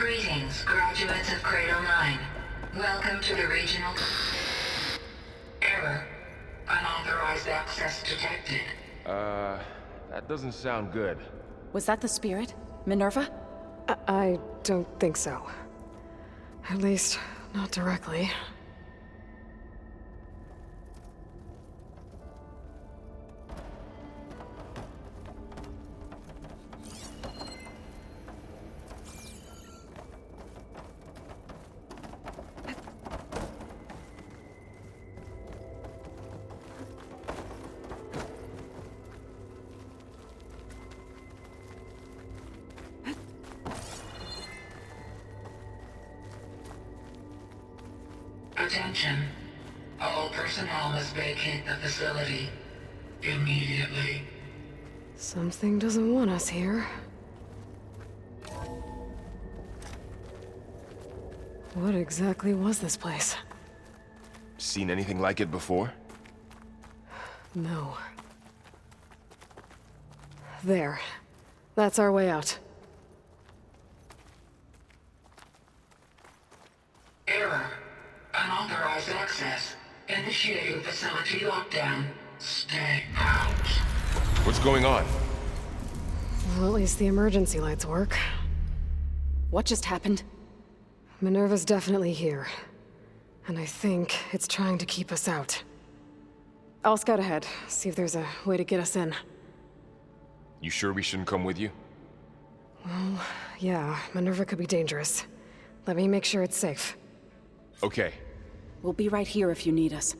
Greetings, graduates of Cradle 9. Welcome to the regional... Error. Unauthorized access detected. That doesn't sound good. Was that the spirit? Minerva? I don't think so. At least, not directly. Attention. All personnel must vacate the facility. Immediately. Something doesn't want us here. What exactly was this place? Seen anything like it before? No. There. That's our way out. Error. Unauthorized access. Initiating facility lockdown. Stay out. What's going on? Well, at least the emergency lights work. What just happened? Minerva's definitely here. And I think it's trying to keep us out. I'll scout ahead, see if there's a way to get us in. You sure we shouldn't come with you? Well, yeah, Minerva could be dangerous. Let me make sure it's safe. Okay. We'll be right here if you need us.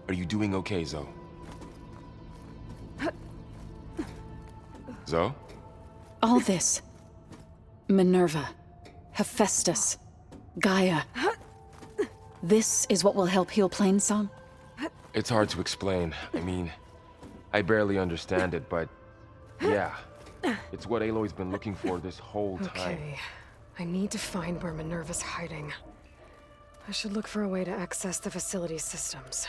Are you doing okay, Zoe? Zoe? All this. Minerva. Hephaestus. Gaia. This is what will help heal Plainsong? It's hard to explain. I mean, I barely understand it, but... yeah. It's what Aloy's been looking for this whole time. Okay. I need to find where Minerva's hiding. I should look for a way to access the facility's systems.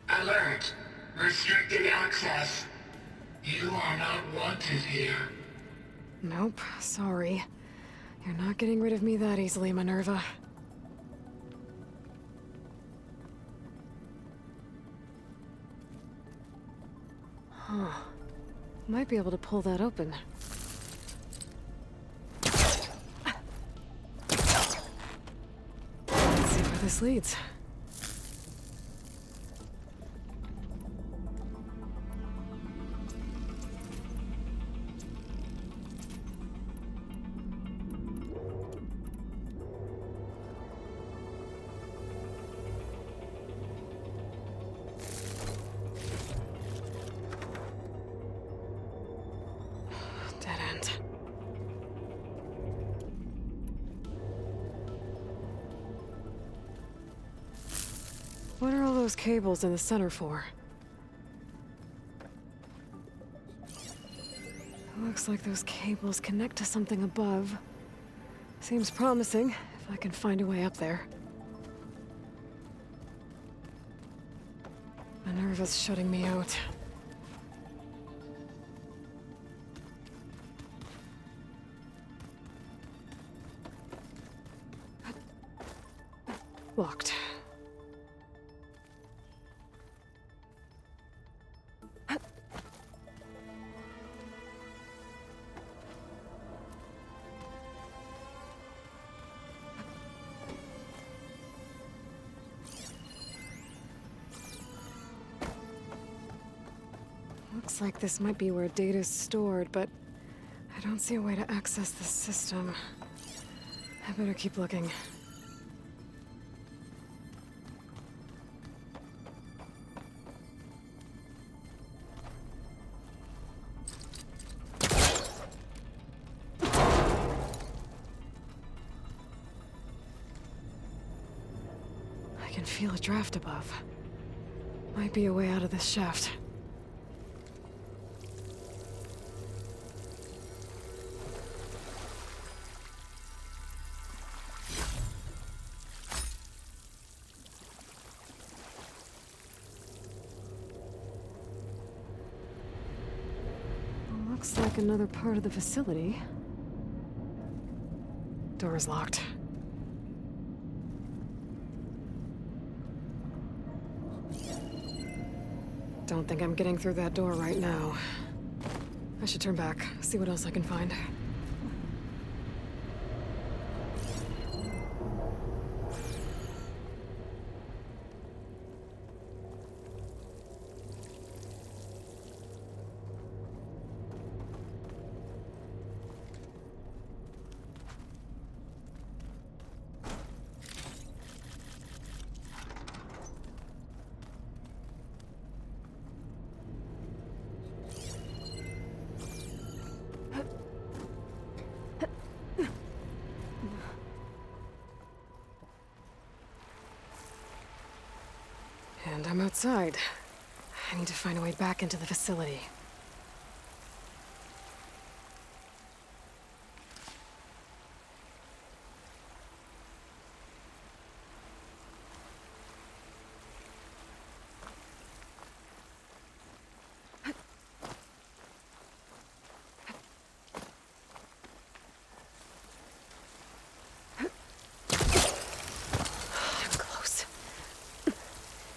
Alert. Restricted access. You are not wanted here. Nope, sorry. You're not getting rid of me that easily, Minerva. Huh. Might be able to pull that open. Let's see where this leads. Dead end. What are all those cables in the center for? Looks like those cables connect to something above. Seems promising, if I can find a way up there. Minerva's shutting me out. Locked. Looks like this might be where data's stored, but I don't see a way to access the system. I better keep looking. I can feel a draft above. Might be a way out of this shaft. Looks like another part of the facility. Door is locked. Don't think I'm getting through that door right now. I should turn back, see what else I can find. And I'm outside. I need to find a way back into the facility.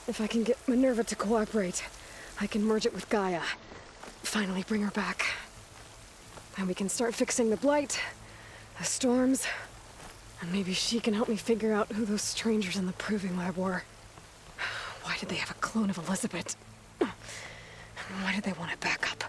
If I can get Minerva to cooperate, I can merge it with Gaia. Finally bring her back. And we can start fixing the blight, the storms, and maybe she can help me figure out who those strangers in the proving lab were. Why did they have a clone of Elizabeth? And why did they want it back up?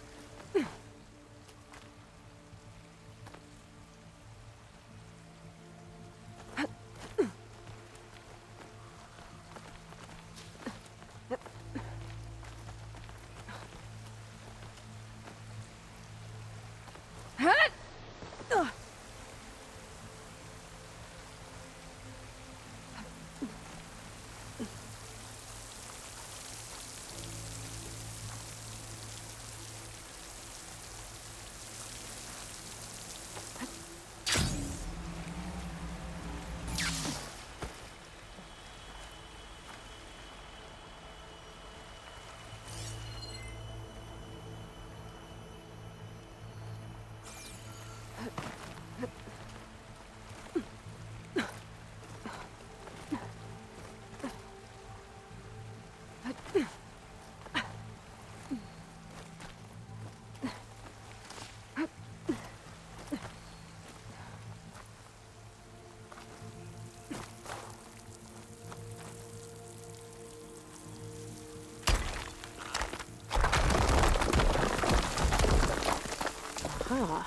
Ah,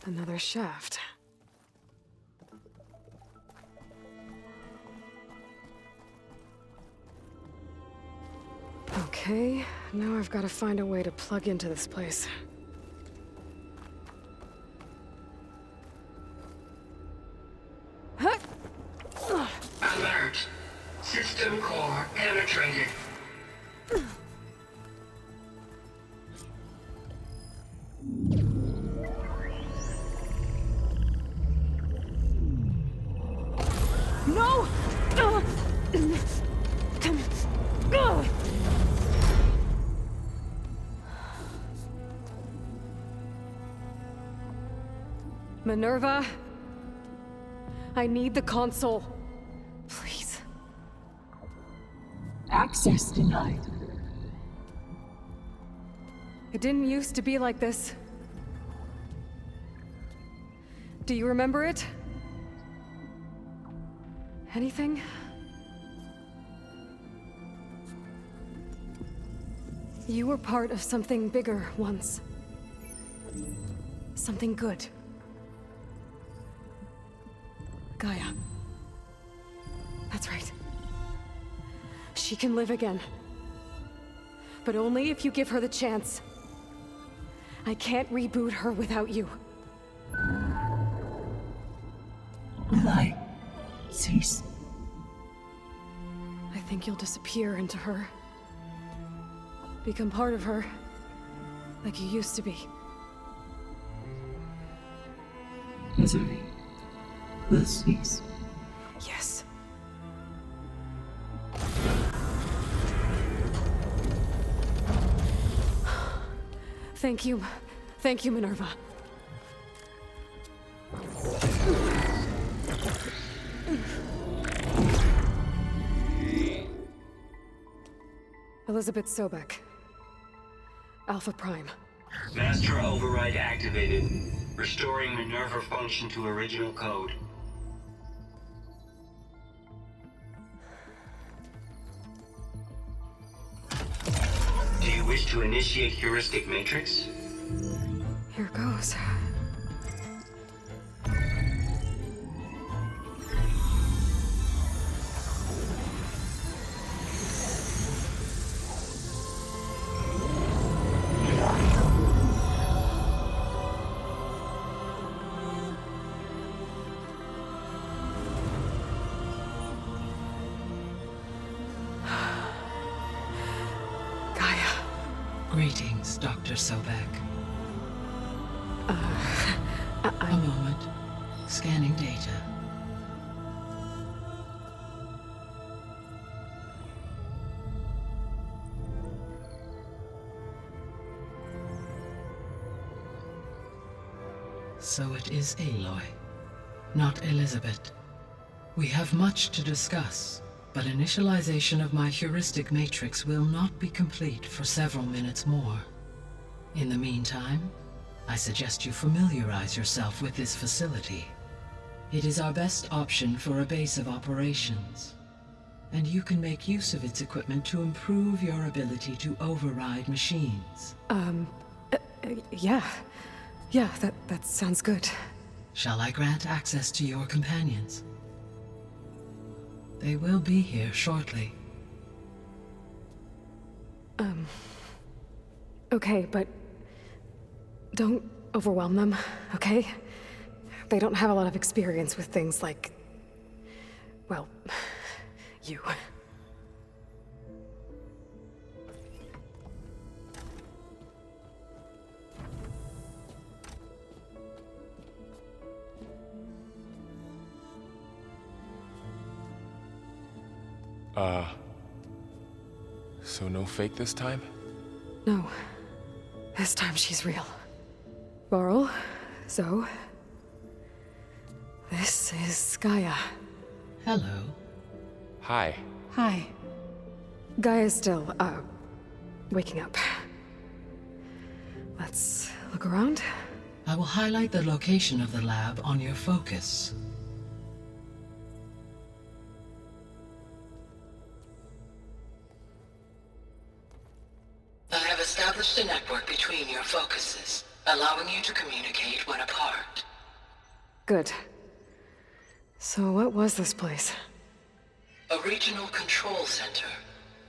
another shaft. Okay, now I've got to find a way to plug into this place. Alert. System core penetrated. No! Minerva, I need the console. Please. Access denied. It didn't used to be like this. Do you remember it? Anything? You were part of something bigger once. Something good. Gaia. That's right. She can live again. But only if you give her the chance. I can't reboot her without you. Aloy, cease. I think you'll disappear into her. Become part of her, like you used to be. Misery will cease. Yes. Thank you. Thank you, Minerva. Elizabeth Sobek. Alpha Prime. Master override activated. Restoring Minerva function to original code. Do you wish to initiate heuristic matrix? Here goes. Greetings, Dr. Sobek. A moment. Scanning data. So it is Aloy, not Elizabeth. We have much to discuss. But initialization of my heuristic matrix will not be complete for several minutes more. In the meantime, I suggest you familiarize yourself with this facility. It is our best option for a base of operations, and you can make use of its equipment to improve your ability to override machines. Yeah. Yeah, that sounds good. Shall I grant access to your companions? They will be here shortly. Okay, but don't overwhelm them, okay? They don't have a lot of experience with things like, well, you. So no fake this time? No. This time she's real. Varl, Zoe. This is Gaia. Hello. Hi. Hi. Gaia's still, waking up. Let's look around. I will highlight the location of the lab on your focus. I have established a network between your focuses, allowing you to communicate when apart. Good. So what was this place? A regional control center,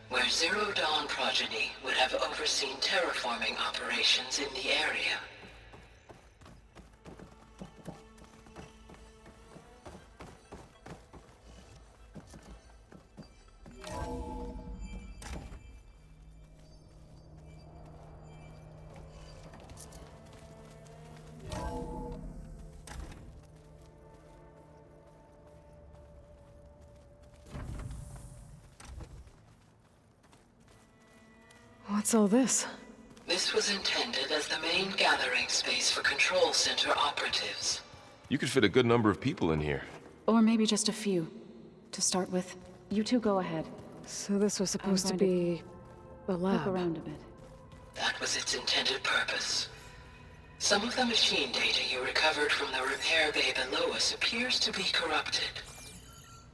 where Zero Dawn progeny would have overseen terraforming operations in the area. What's all this? This was intended as the main gathering space for control center operatives. You could fit a good number of people in here. Or maybe just a few. To start with, you two go ahead. So this was supposed to be a lab. Look around a bit. That was its intended purpose. Some of the machine data you recovered from the repair bay below us appears to be corrupted.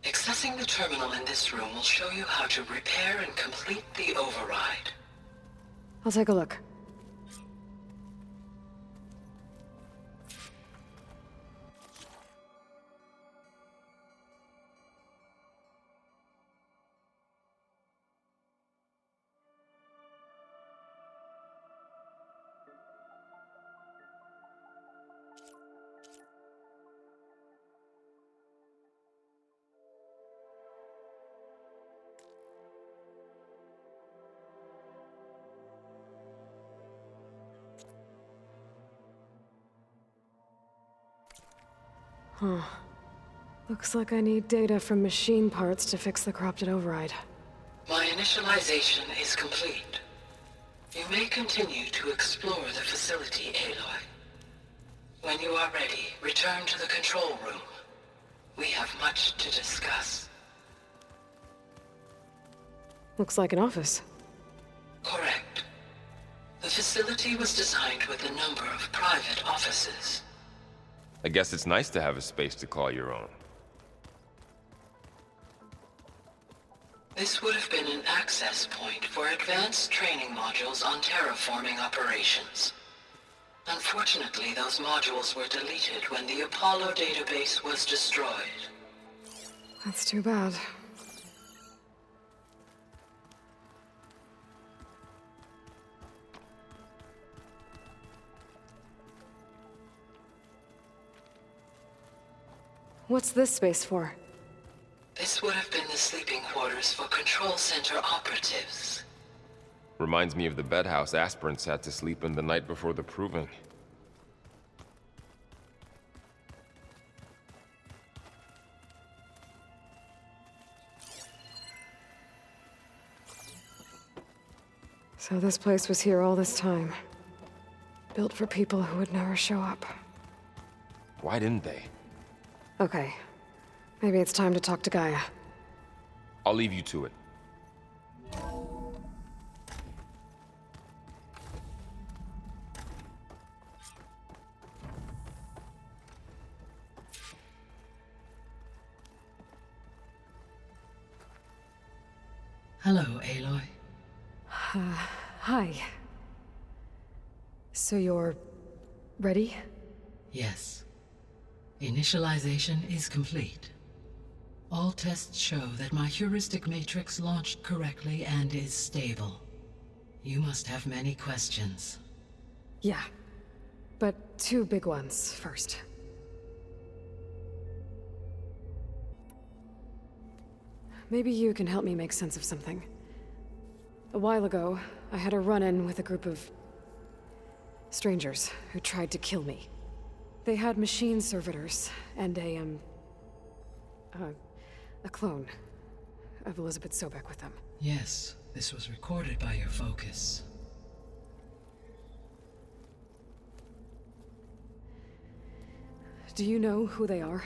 Accessing the terminal in this room will show you how to repair and complete the override. I'll take a look. Huh. Looks like I need data from machine parts to fix the corrupted override. My initialization is complete. You may continue to explore the facility, Aloy. When you are ready, return to the control room. We have much to discuss. Looks like an office. Correct. The facility was designed with a number of private offices. I guess it's nice to have a space to call your own. This would have been an access point for advanced training modules on terraforming operations. Unfortunately, those modules were deleted when the Apollo database was destroyed. That's too bad. What's this space for? This would have been the sleeping quarters for control center operatives. Reminds me of the bedhouse aspirants had to sleep in the night before the proving. So this place was here all this time. Built for people who would never show up. Why didn't they? Okay. Maybe it's time to talk to Gaia. I'll leave you to it. Hello, Aloy. Hi. So you're... ready? Yes. Initialization is complete. All tests show that my heuristic matrix launched correctly and is stable. You must have many questions. Yeah. But two big ones first. Maybe you can help me make sense of something. A while ago, I had a run-in with a group of... strangers who tried to kill me. They had machine servitors and a clone of Elizabeth Sobek with them. Yes, this was recorded by your focus. Do you know who they are?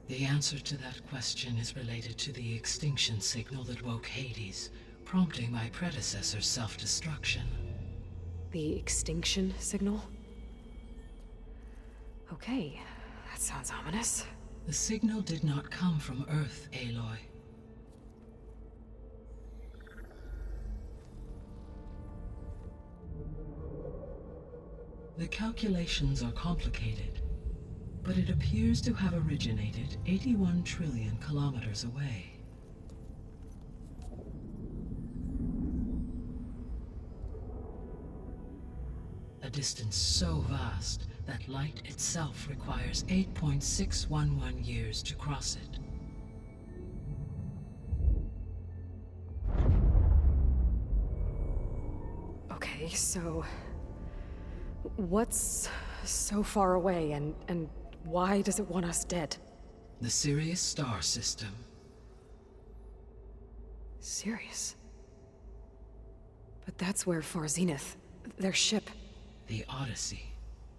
The answer to that question is related to the extinction signal that woke Hades, prompting my predecessor's self-destruction. The extinction signal? Okay, that sounds ominous. The signal did not come from Earth, Aloy. The calculations are complicated, but it appears to have originated 81 trillion kilometers away. A distance so vast that light itself requires 8.611 years to cross it. Okay, so... what's so far away, and why does it want us dead? The Sirius star system. Sirius? But that's where Far Zenith, their ship... The Odyssey.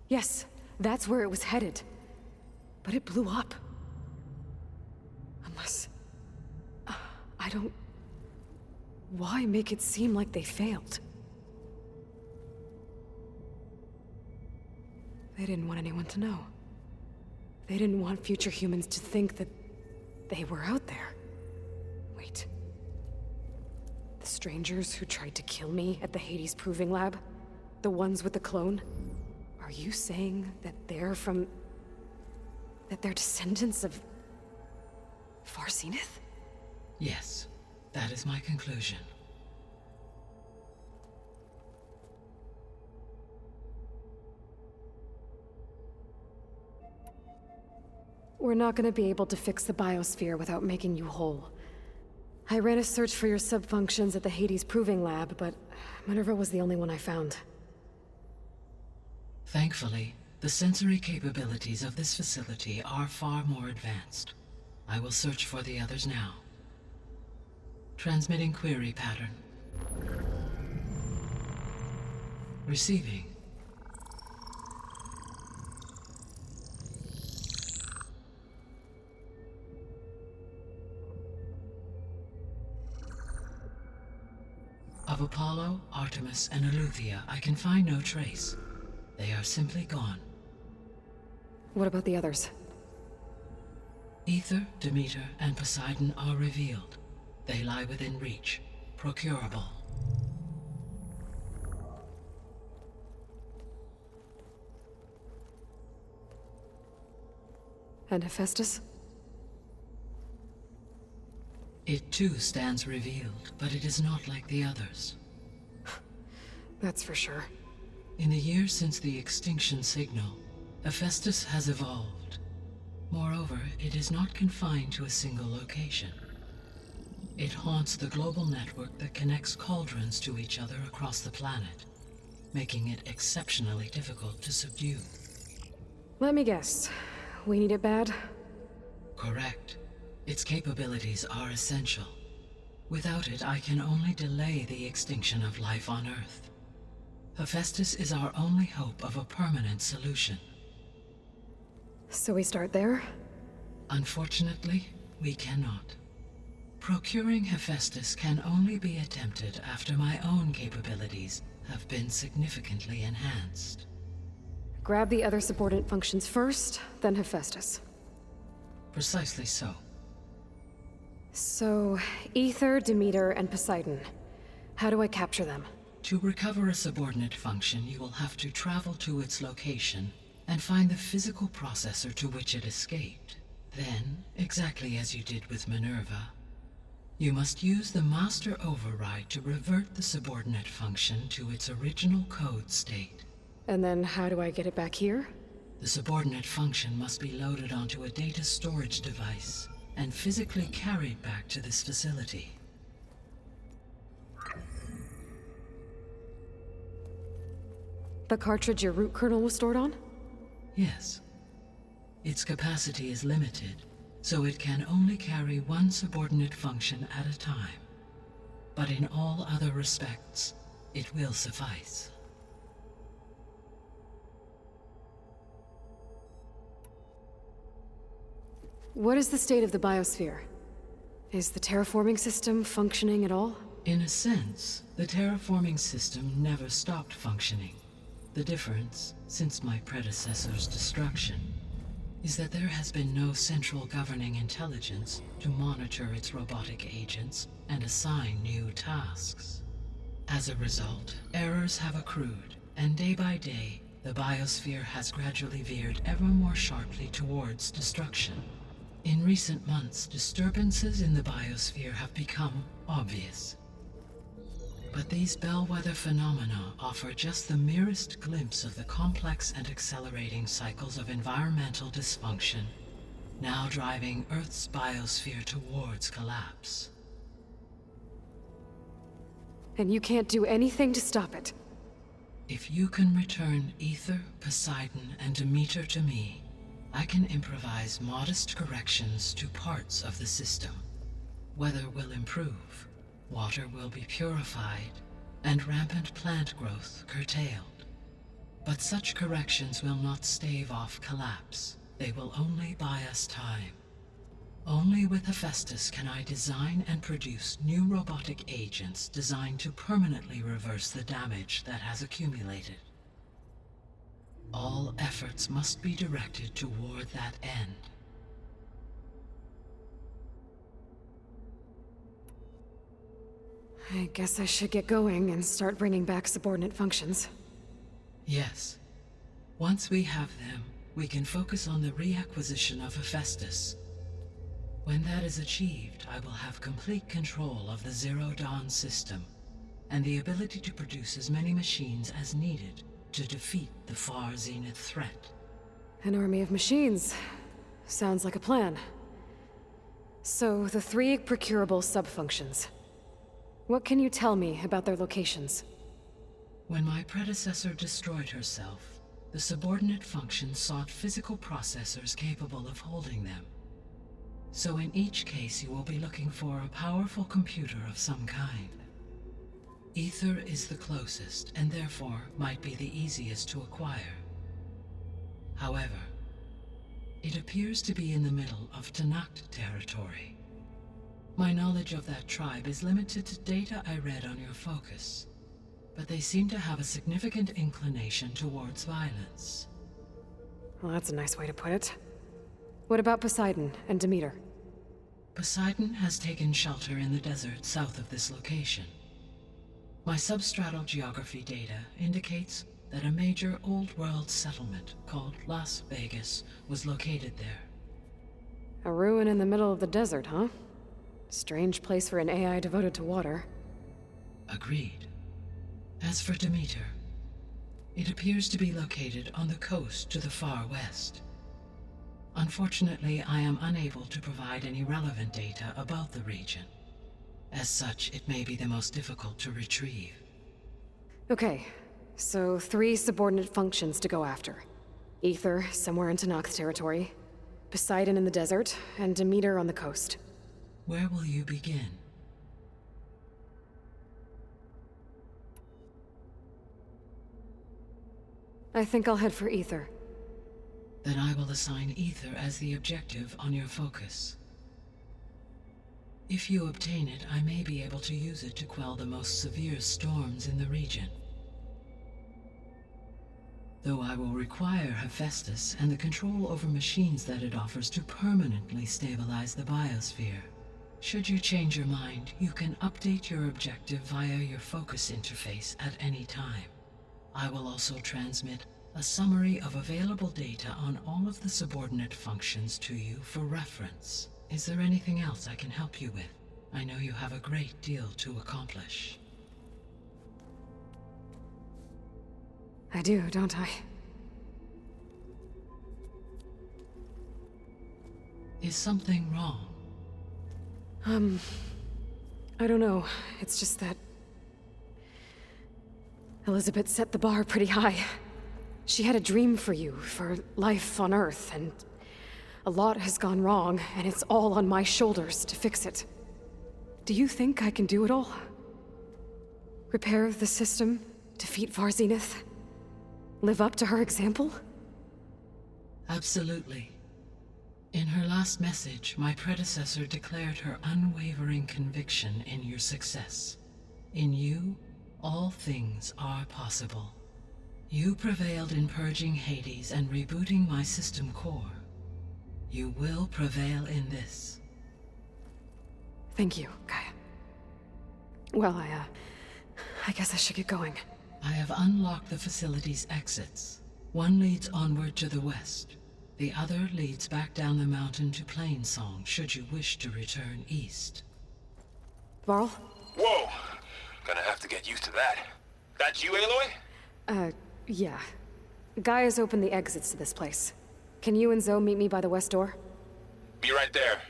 Yes, that's where it was headed. But it blew up. Unless... I don't... Why make it seem like they failed? They didn't want anyone to know. They didn't want future humans to think that they were out there. Wait. The strangers who tried to kill me at the Hades Proving Lab? The ones with the clone? Are you saying that they're from... that they're descendants of... Farseneth? Yes, that is my conclusion. We're not gonna be able to fix the biosphere without making you whole. I ran a search for your subfunctions at the Hades Proving Lab, but Minerva was the only one I found. Thankfully, the sensory capabilities of this facility are far more advanced. I will search for the others now. Transmitting query pattern. Receiving. Of Apollo, Artemis, and Eleuthia, I can find no trace. They are simply gone. What about the others? Ether, Demeter, and Poseidon are revealed. They lie within reach, procurable. And Hephaestus? It too stands revealed, but it is not like the others. That's for sure. In the years since the extinction signal, Hephaestus has evolved. Moreover, it is not confined to a single location. It haunts the global network that connects cauldrons to each other across the planet, making it exceptionally difficult to subdue. Let me guess. We need it bad? Correct. Its capabilities are essential. Without it, I can only delay the extinction of life on Earth. Hephaestus is our only hope of a permanent solution. So we start there? Unfortunately, we cannot. Procuring Hephaestus can only be attempted after my own capabilities have been significantly enhanced. Grab the other subordinate functions first, then Hephaestus. Precisely so. So, Ether, Demeter, and Poseidon. How do I capture them? To recover a subordinate function, you will have to travel to its location and find the physical processor to which it escaped. Then, exactly as you did with Minerva, you must use the master override to revert the subordinate function to its original code state. And then how do I get it back here? The subordinate function must be loaded onto a data storage device and physically carried back to this facility. The cartridge your root kernel was stored on? Yes. Its capacity is limited, so it can only carry one subordinate function at a time. But in all other respects, it will suffice. What is the state of the biosphere? Is the terraforming system functioning at all? In a sense, the terraforming system never stopped functioning. The difference, since my predecessor's destruction, is that there has been no central governing intelligence to monitor its robotic agents and assign new tasks. As a result, errors have accrued, and day by day, the biosphere has gradually veered ever more sharply towards destruction. In recent months, disturbances in the biosphere have become obvious. But these bellwether phenomena offer just the merest glimpse of the complex and accelerating cycles of environmental dysfunction, now driving Earth's biosphere towards collapse. And you can't do anything to stop it? If you can return Ether, Poseidon, and Demeter to me, I can improvise modest corrections to parts of the system. Weather will improve, water will be purified, and rampant plant growth curtailed. But such corrections will not stave off collapse. They will only buy us time. Only with Hephaestus can I design and produce new robotic agents designed to permanently reverse the damage that has accumulated. All efforts must be directed toward that end. I guess I should get going and start bringing back subordinate functions. Yes. Once we have them, we can focus on the reacquisition of Hephaestus. When that is achieved, I will have complete control of the Zero Dawn system, and the ability to produce as many machines as needed to defeat the far zenith threat. An army of machines. Sounds like a plan. So, the 3 procurable sub-functions. What can you tell me about their locations? When my predecessor destroyed herself, the subordinate functions sought physical processors capable of holding them. So in each case you will be looking for a powerful computer of some kind. Ether is the closest, and therefore might be the easiest to acquire. However, it appears to be in the middle of Tanakh territory. My knowledge of that tribe is limited to data I read on your focus, but they seem to have a significant inclination towards violence. Well, that's a nice way to put it. What about Poseidon and Demeter? Poseidon has taken shelter in the desert south of this location. My substratal geography data indicates that a major old-world settlement called Las Vegas was located there. A ruin in the middle of the desert, huh? Strange place for an AI devoted to water. Agreed. As for Demeter, it appears to be located on the coast to the far west. Unfortunately, I am unable to provide any relevant data about the region. As such, it may be the most difficult to retrieve. Okay, so 3 subordinate functions to go after. Ether, somewhere in Tanakh territory, Poseidon in the desert, and Demeter on the coast. Where will you begin? I think I'll head for Ether. Then I will assign Ether as the objective on your focus. If you obtain it, I may be able to use it to quell the most severe storms in the region. Though I will require Hephaestus and the control over machines that it offers to permanently stabilize the biosphere. Should you change your mind, you can update your objective via your focus interface at any time. I will also transmit a summary of available data on all of the subordinate functions to you for reference. Is there anything else I can help you with? I know you have a great deal to accomplish. I do, don't I? Is something wrong? I don't know. It's just that Elizabeth set the bar pretty high. She had a dream for you, for life on Earth, and a lot has gone wrong, and it's all on my shoulders to fix it. Do you think I can do it all? Repair the system, defeat Far Zenith, live up to her example? Absolutely. In her last message, my predecessor declared her unwavering conviction in your success. In you, all things are possible. You prevailed in purging Hades and rebooting my system core. You will prevail in this. Thank you, Gaia. Well, I guess I should get going. I have unlocked the facility's exits. One leads onward to the west. The other leads back down the mountain to Plainsong, should you wish to return east. Varl? Whoa! Gonna have to get used to that. That's you, Aloy? Yeah. Gaia's opened the exits to this place. Can you and Zoe meet me by the west door? Be right there.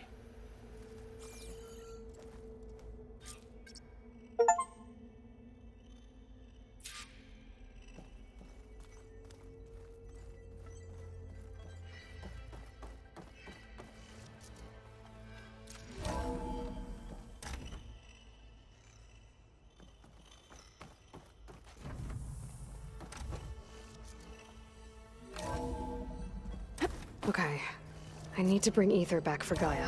Okay. I need to bring Ether back for Gaia.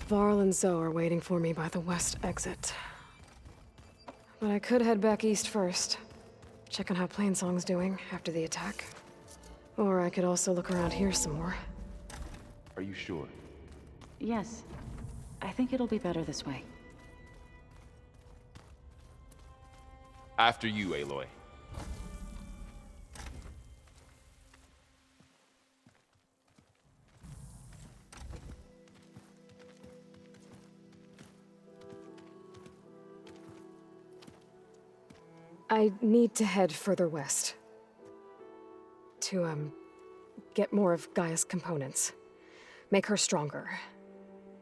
Varl and Zoe are waiting for me by the west exit. But I could head back east first. Check on how Plainsong's doing after the attack. Or I could also look around here some more. Are you sure? Yes. I think it'll be better this way. After you, Aloy. I need to head further west. To, get more of Gaia's components. Make her stronger.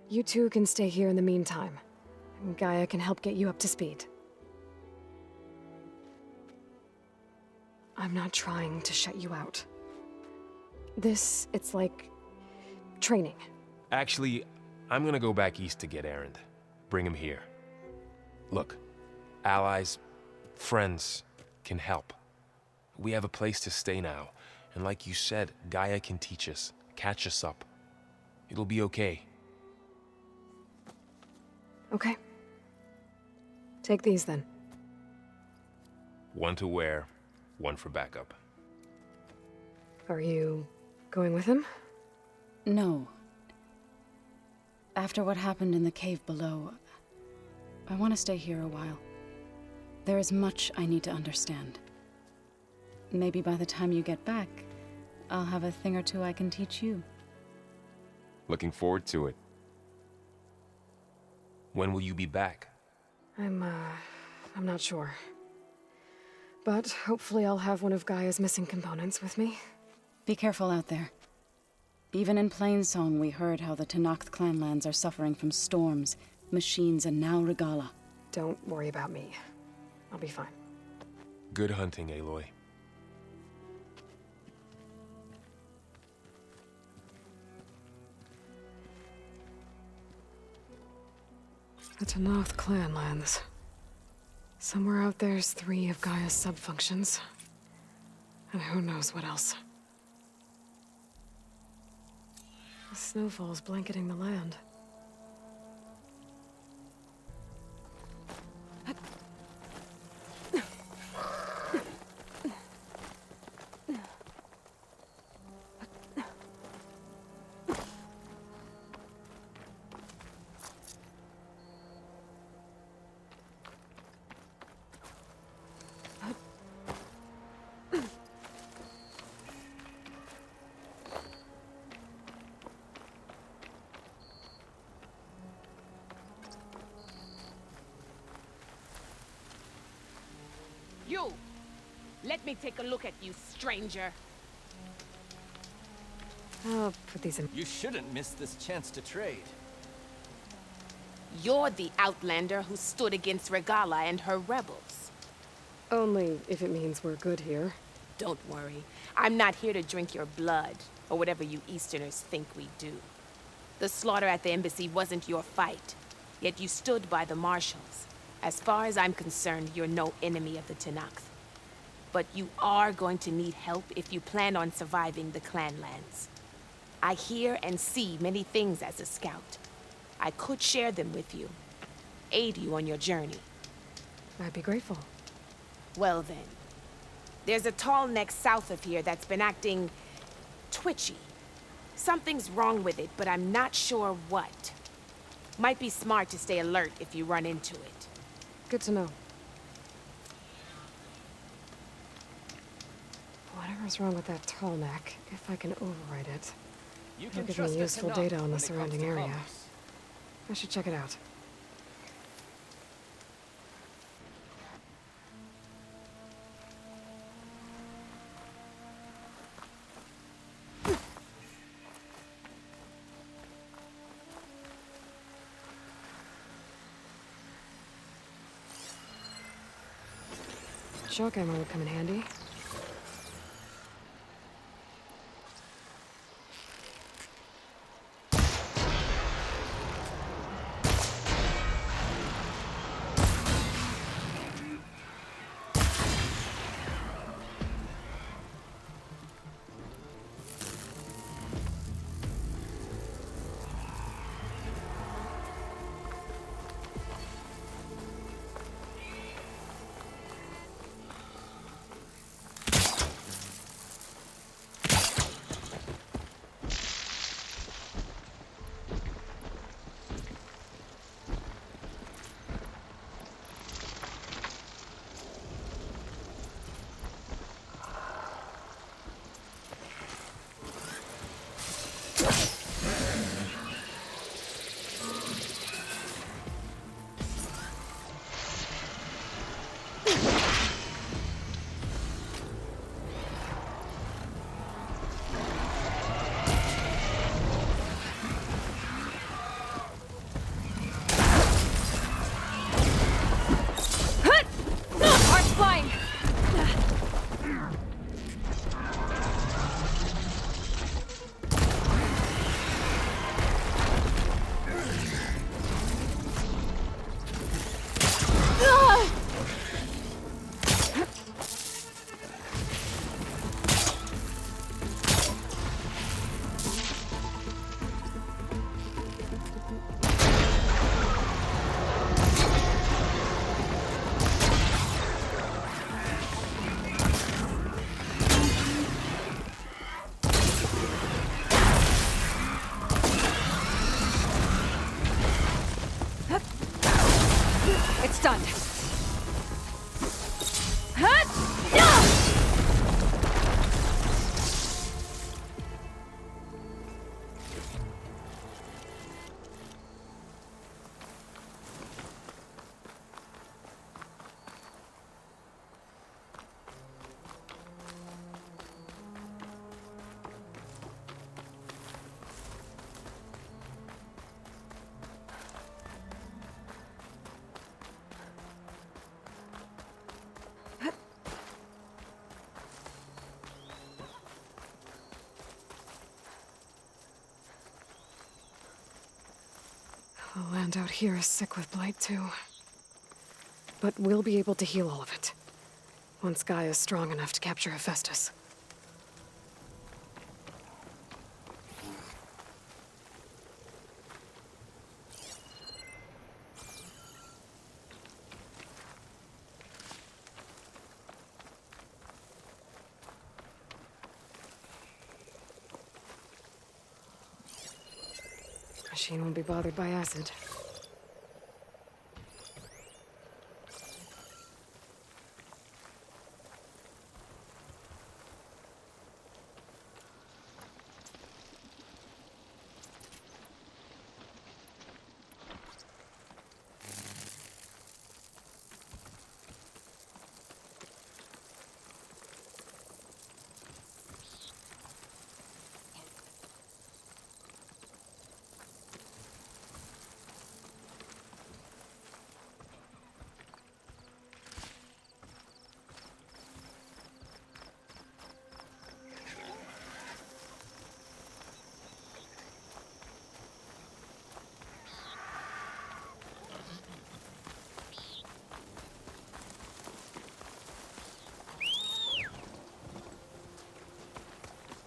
You two can stay here in the meantime. And Gaia can help get you up to speed. I'm not trying to shut you out. It's like training. Actually, I'm gonna go back east to get Erend. Bring him here. Look, allies, friends can help. We have a place to stay now, and like you said, Gaia can teach us, catch us up. It'll be okay. Okay. Take these then. One to wear, one for backup. Are you going with him? No. After what happened in the cave below, I want to stay here a while. There is much I need to understand. Maybe by the time you get back, I'll have a thing or two I can teach you. Looking forward to it. When will you be back? I'm not sure. But hopefully I'll have one of Gaia's missing components with me. Be careful out there. Even in Plainsong, we heard how the Tenakth clanlands are suffering from storms, machines, and now Regala. Don't worry about me. I'll be fine. Good hunting, Aloy. The Tenakth clanlands. Somewhere out there's 3 of Gaia's subfunctions. And who knows what else. The snowfall's blanketing the land. You! Let me take a look at you, stranger. I'll put these in. You shouldn't miss this chance to trade. You're the outlander who stood against Regala and her rebels. Only if it means we're good here. Don't worry. I'm not here to drink your blood, or whatever you Easterners think we do. The slaughter at the embassy wasn't your fight, yet you stood by the marshals. As far as I'm concerned, you're no enemy of the Tenakth. But you are going to need help if you plan on surviving the clanlands. I hear and see many things as a scout. I could share them with you, aid you on your journey. I'd be grateful. Well then, there's a tall neck south of here that's been acting twitchy. Something's wrong with it, but I'm not sure what. Might be smart to stay alert if you run into it. Good to know. Whatever's wrong with that tall neck, if I can override it, it'll give me useful data on the surrounding area. I should check it out. Shock ammo would come in handy. The land out here is sick with blight, too. But we'll be able to heal all of it. Once Gaia is strong enough to capture Hephaestus. Machine won't be bothered by acid.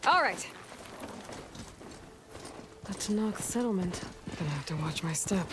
All right. The Tanakh settlement. Gonna have to watch my step.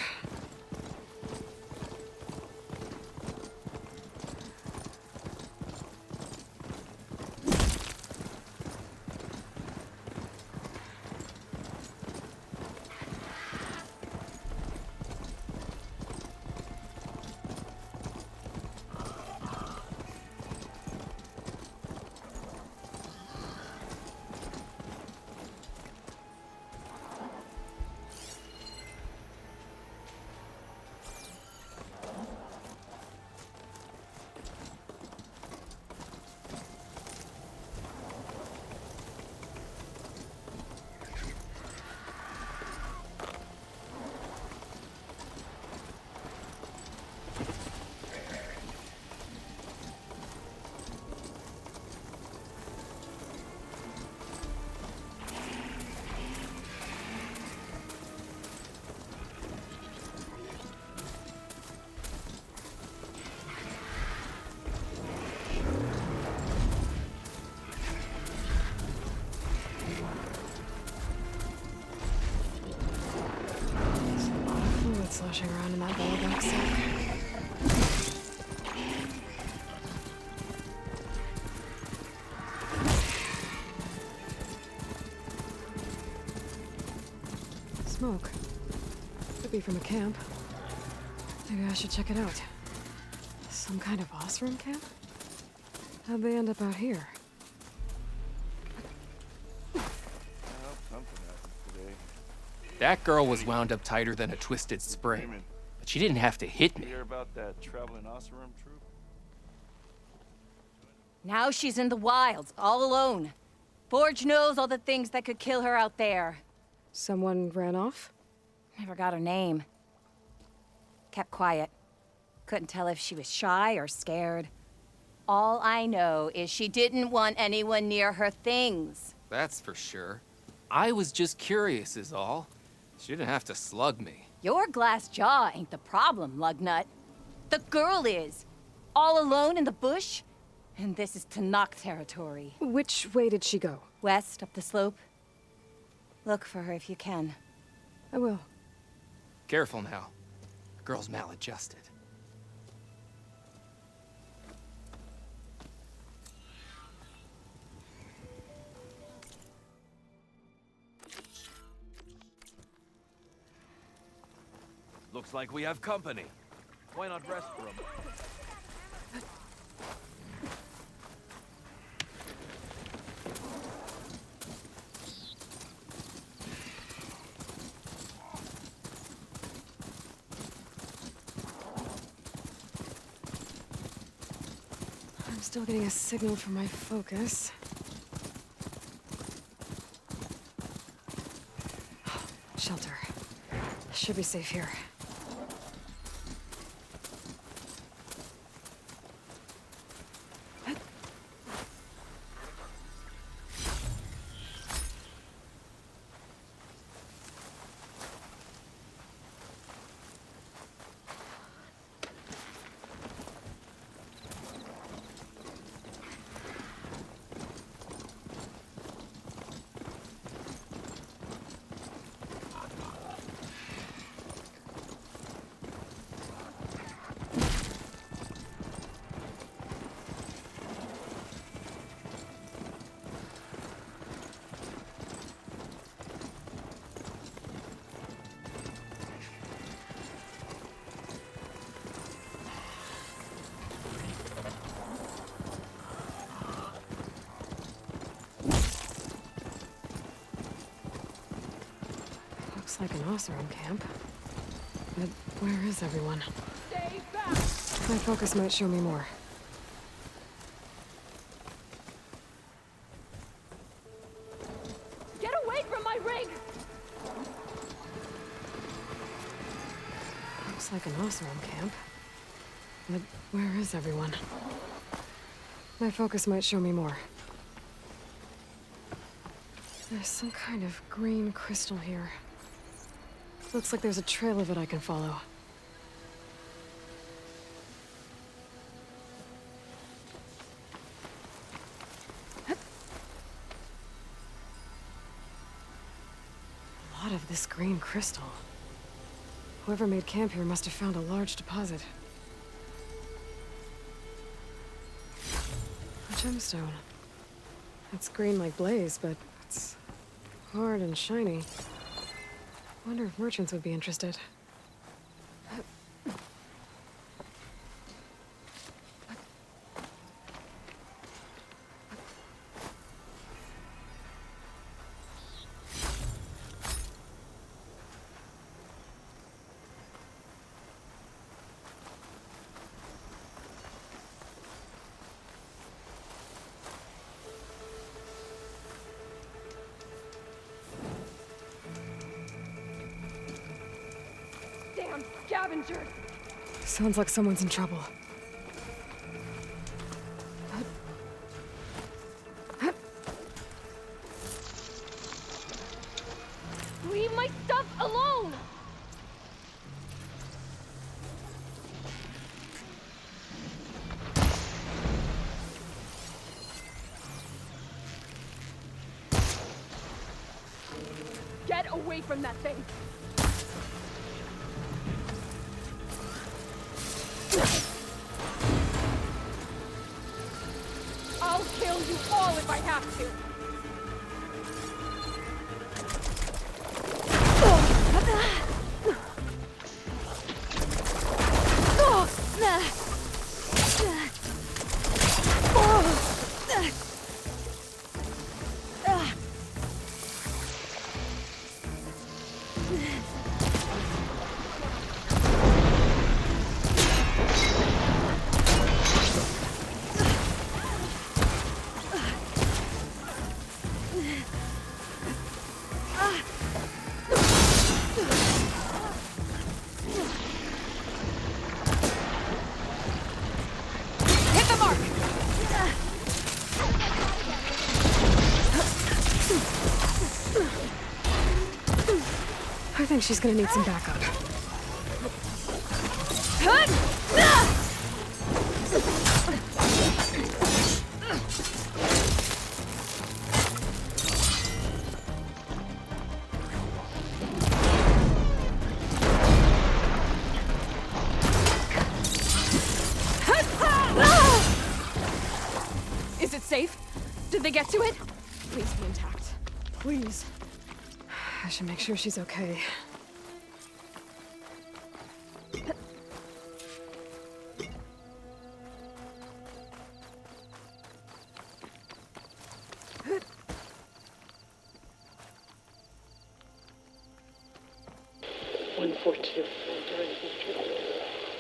Sloshing around in that ballback sack. Smoke. Could be from a camp. Maybe I should check it out. Some kind of Osram camp? How'd they end up out here? That girl was wound up tighter than a twisted spring. But she didn't have to hit me. Hear about that traveling Osram troop? Now she's in the wilds, all alone. Forge knows all the things that could kill her out there. Someone ran off? Never got her name. Kept quiet. Couldn't tell if she was shy or scared. All I know is she didn't want anyone near her things. That's for sure. I was just curious is all. She didn't have to slug me. Your glass jaw ain't the problem, lugnut. The girl is. All alone in the bush. And this is Tanakh territory. Which way did she go? West, up the slope. Look for her if you can. I will. Careful now. The girl's maladjusted. Looks like we have company. Why not rest for a moment? I'm still getting a signal from my focus. Shelter. Should be safe here. Looks like an Oseram camp. But where is everyone? Stay back! My focus might show me more. Get away from my rig! Looks like an Oseram camp. But where is everyone? My focus might show me more. There's some kind of green crystal here. Looks like there's a trail of it I can follow. A lot of this green crystal. Whoever made camp here must have found a large deposit. A gemstone. It's green like blaze, but it's hard and shiny. Wonder if merchants would be interested. Damn scavenger! Sounds like someone's in trouble. Leave my stuff alone! Get away from that thing! I'll kill you all if I have to! I think she's gonna need some backup. Is it safe? Did they get to it? Please be intact. Please. I should make sure she's okay.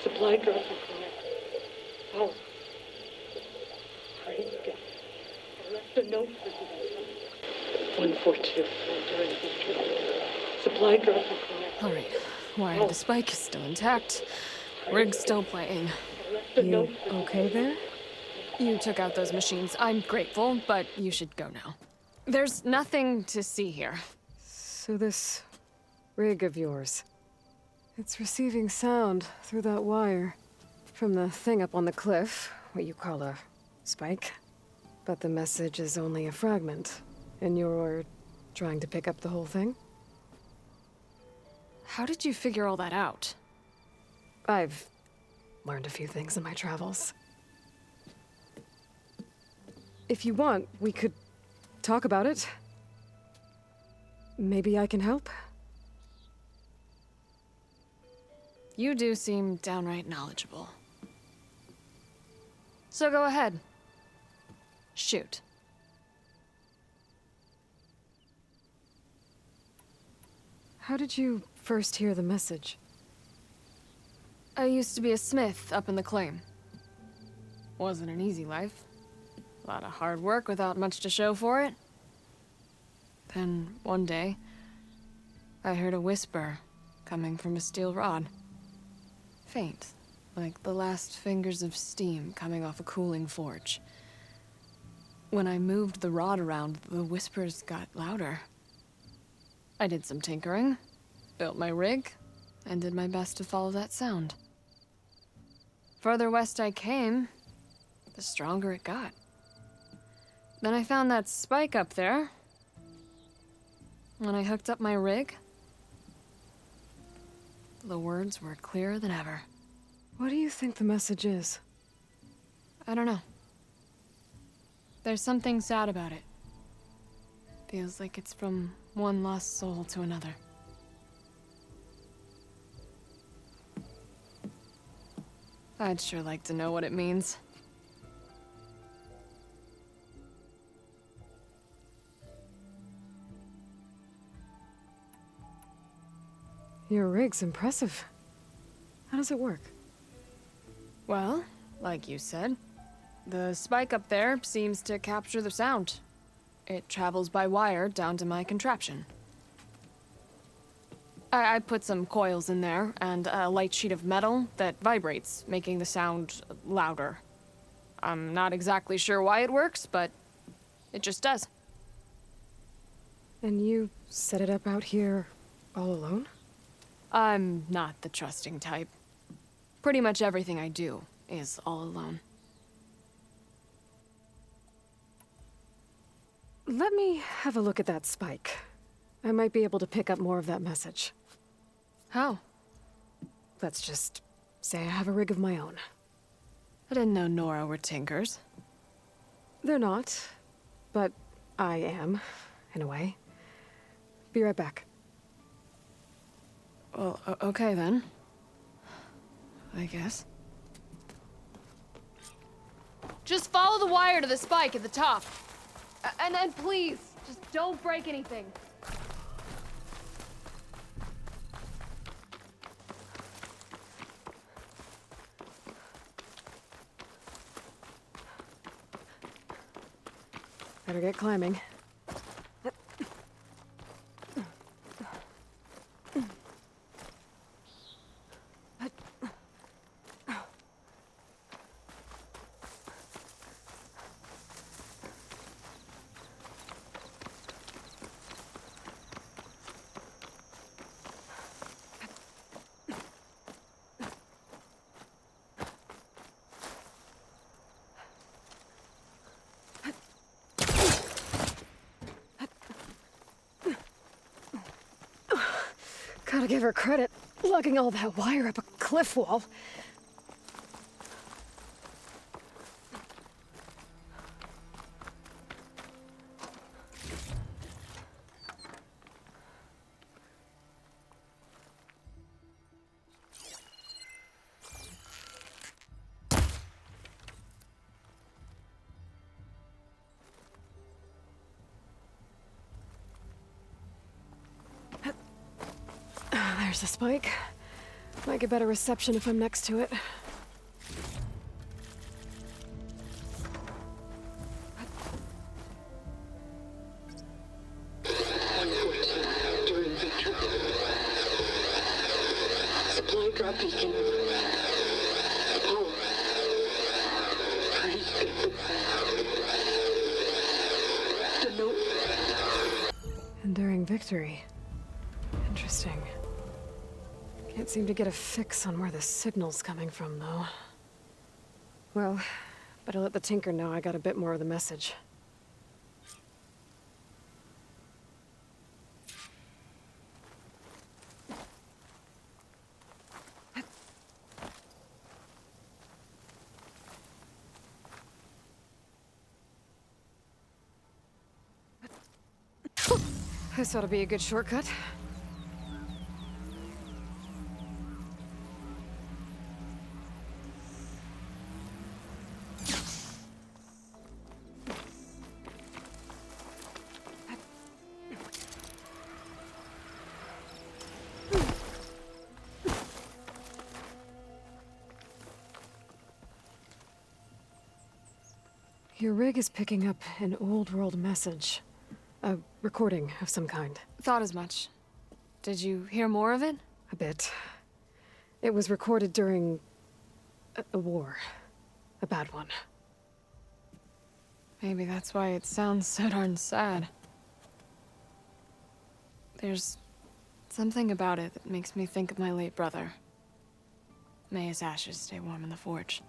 Supply drop is correct. Oh. Great. I left a note for you. 142. Supply drop is correct. All right. Wire to spike is still intact. Rig's still playing. You okay there? You took out those machines. I'm grateful, but you should go now. There's nothing to see here. So this rig of yours, it's receiving sound through that wire from the thing up on the cliff, what you call a spike. But the message is only a fragment, and you're trying to pick up the whole thing? How did you figure all that out? I've learned a few things in my travels. If you want, we could talk about it. Maybe I can help? You do seem downright knowledgeable. So go ahead. Shoot. How did you first hear the message? I used to be a smith up in the claim. Wasn't an easy life. A lot of hard work without much to show for it. Then, one day, I heard a whisper coming from a steel rod. Faint, like the last fingers of steam coming off a cooling forge. When I moved the rod around, the whispers got louder. I did some tinkering, built my rig, and did my best to follow that sound. Further west I came, the stronger it got. Then I found that spike up there. When I hooked up my rig, the words were clearer than ever. What do you think the message is? I don't know. There's something sad about it. Feels like it's from one lost soul to another. I'd sure like to know what it means. Your rig's impressive. How does it work? Well, like you said, the spike up there seems to capture the sound. It travels by wire down to my contraption. I put some coils in there and a light sheet of metal that vibrates, making the sound louder. I'm not exactly sure why it works, but it just does. And you set it up out here all alone? I'm not the trusting type. Pretty much everything I do is all alone. Let me have a look at that spike. I might be able to pick up more of that message. How? Let's just say I have a rig of my own. I didn't know Nora were tinkers. They're not, but I am, in a way. Be right back. Well, okay then. I guess. Just follow the wire to the spike at the top. And then please, just don't break anything. Better get climbing. Gotta give her credit, lugging all that wire up a cliff wall. There's the spike. Might get better reception if I'm next to it. During victory. Supply drop beacon. Power. Please get the note. Enduring victory. Interesting. Can't seem to get a fix on where the signal's coming from, though. Well, better let the Tinker know I got a bit more of the message. This ought to be a good shortcut. Your rig is picking up an old world message. A recording of some kind. Thought as much. Did you hear more of it? A bit. It was recorded during a war. A bad one. Maybe that's why it sounds so darn sad. There's something about it that makes me think of my late brother. May his ashes stay warm in the forge.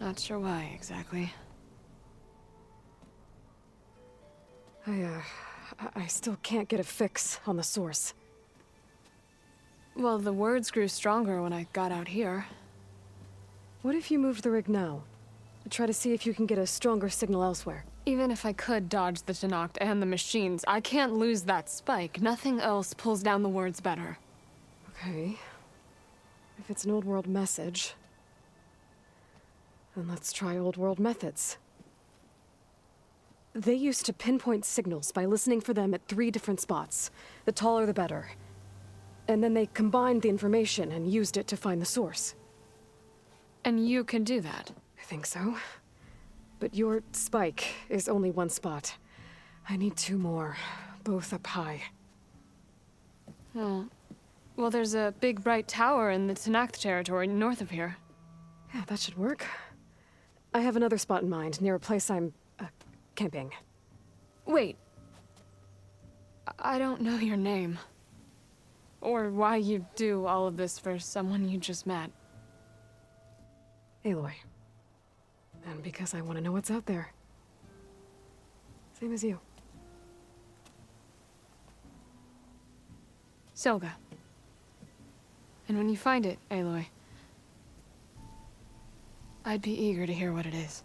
Not sure why, exactly. I still can't get a fix on the source. Well, the words grew stronger when I got out here. What if you moved the rig now? Try to see if you can get a stronger signal elsewhere. Even if I could dodge the Tenakt and the machines, I can't lose that spike. Nothing else pulls down the words better. Okay. If it's an old world message, then let's try old world methods. They used to pinpoint signals by listening for them at 3 different spots. The taller the better. And then they combined the information and used it to find the source. And you can do that? I think so. But your spike is only 1 spot. I need 2 more, both up high. Oh. Well, there's a big bright tower in the Tenakt territory north of here. Yeah, that should work. I have another spot in mind, near a place I'm, camping. Wait. I don't know your name. Or why you do all of this for someone you just met. Aloy. And because I want to know what's out there. Same as you. Selga. And when you find it, Aloy, I'd be eager to hear what it is.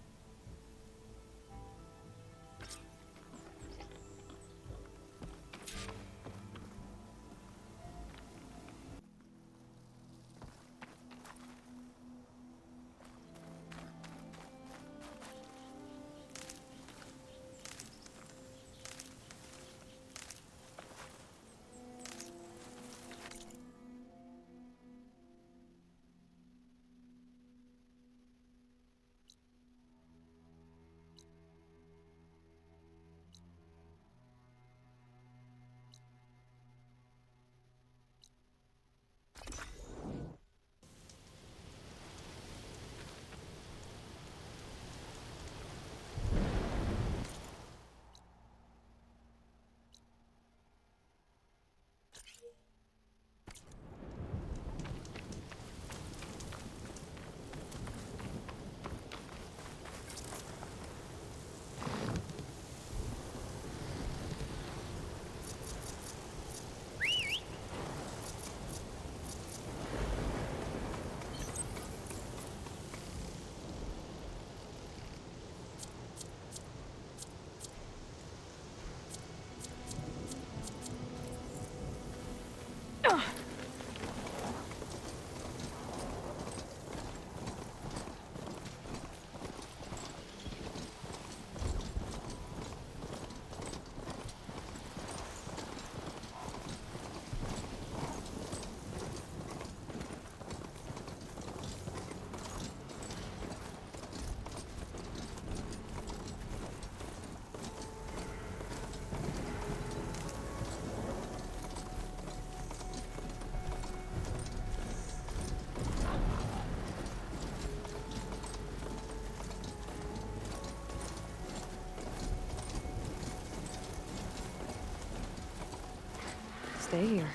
Stay here.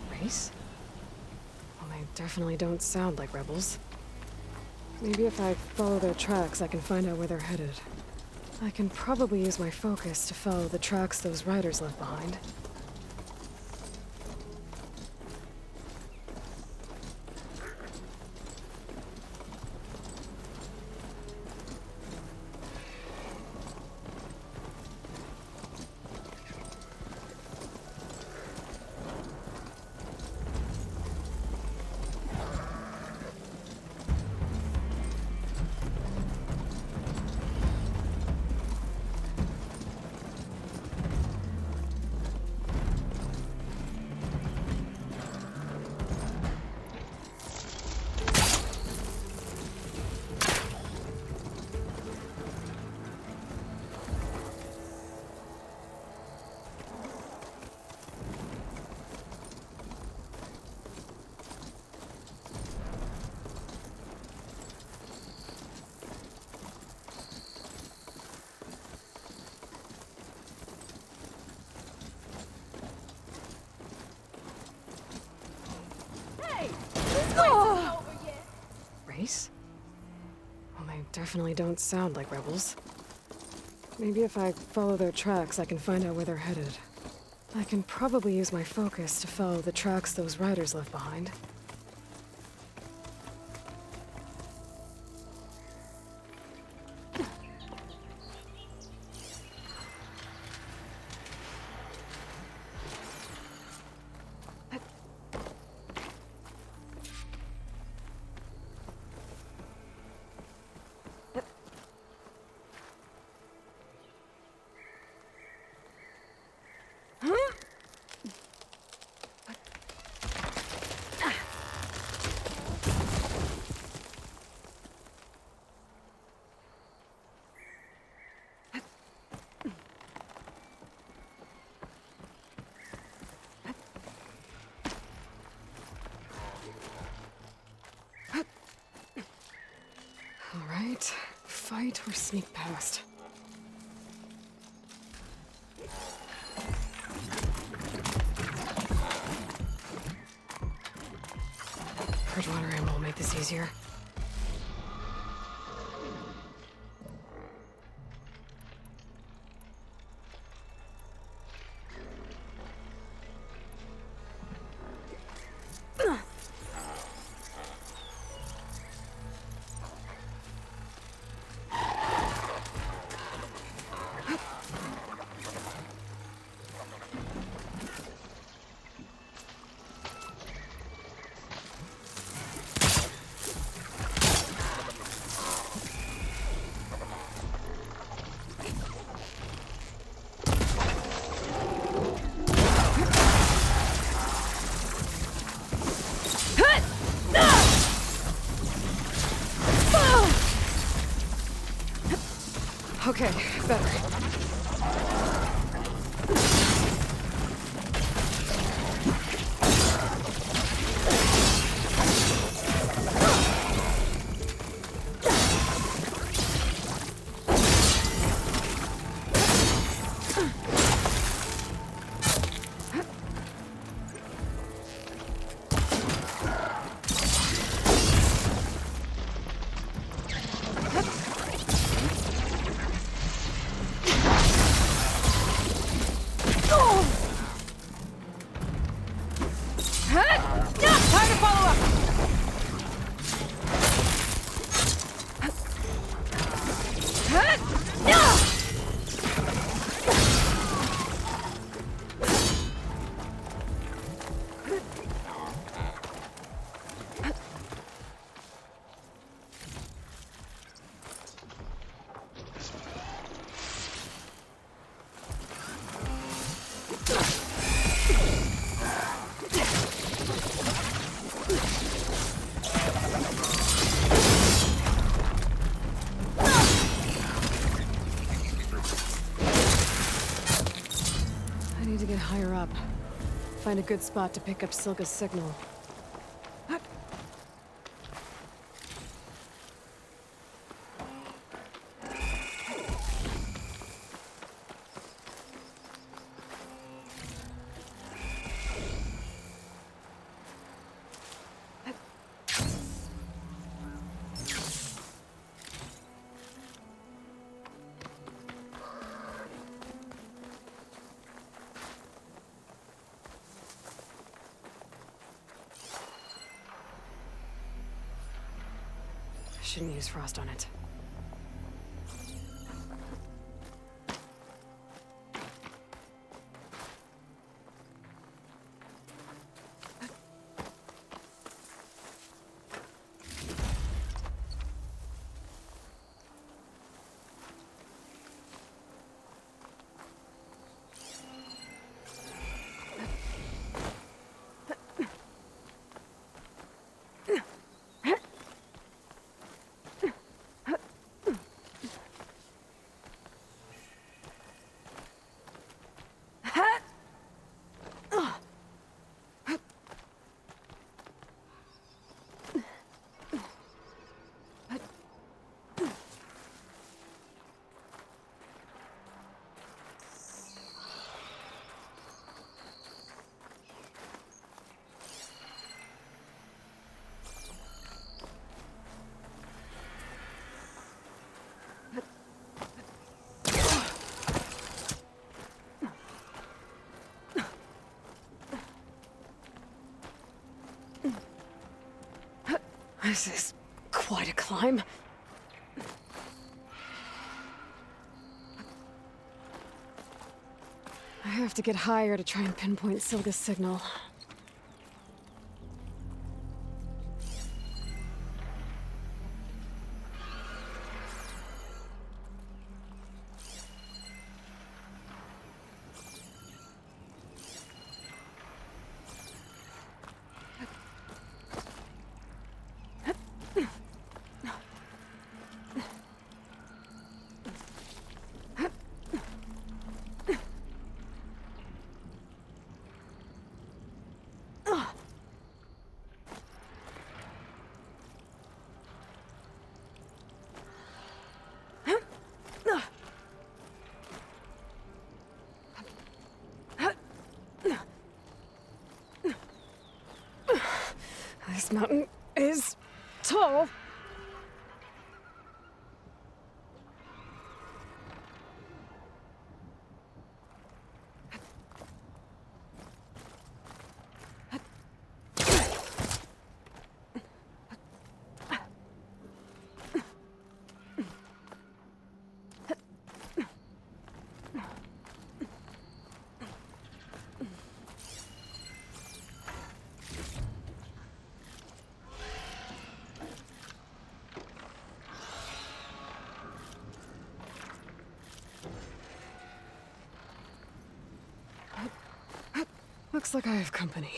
Race? Well, they definitely don't sound like rebels. Maybe if I follow their tracks, I can find out where they're headed. I can probably use my focus to follow the tracks those riders left behind. Nice. Well, they definitely don't sound like rebels. Maybe if I follow their tracks, I can find out where they're headed. I can probably use my focus to follow the tracks those riders left behind. Alright, fight or sneak past. Bridgewater ammo will make this easier. Okay, better. Higher up. Find a good spot to pick up Silga's signal. Shouldn't use frost on it. This is quite a climb. I have to get higher to try and pinpoint Silga's signal. This mountain is tall. Looks like I have company.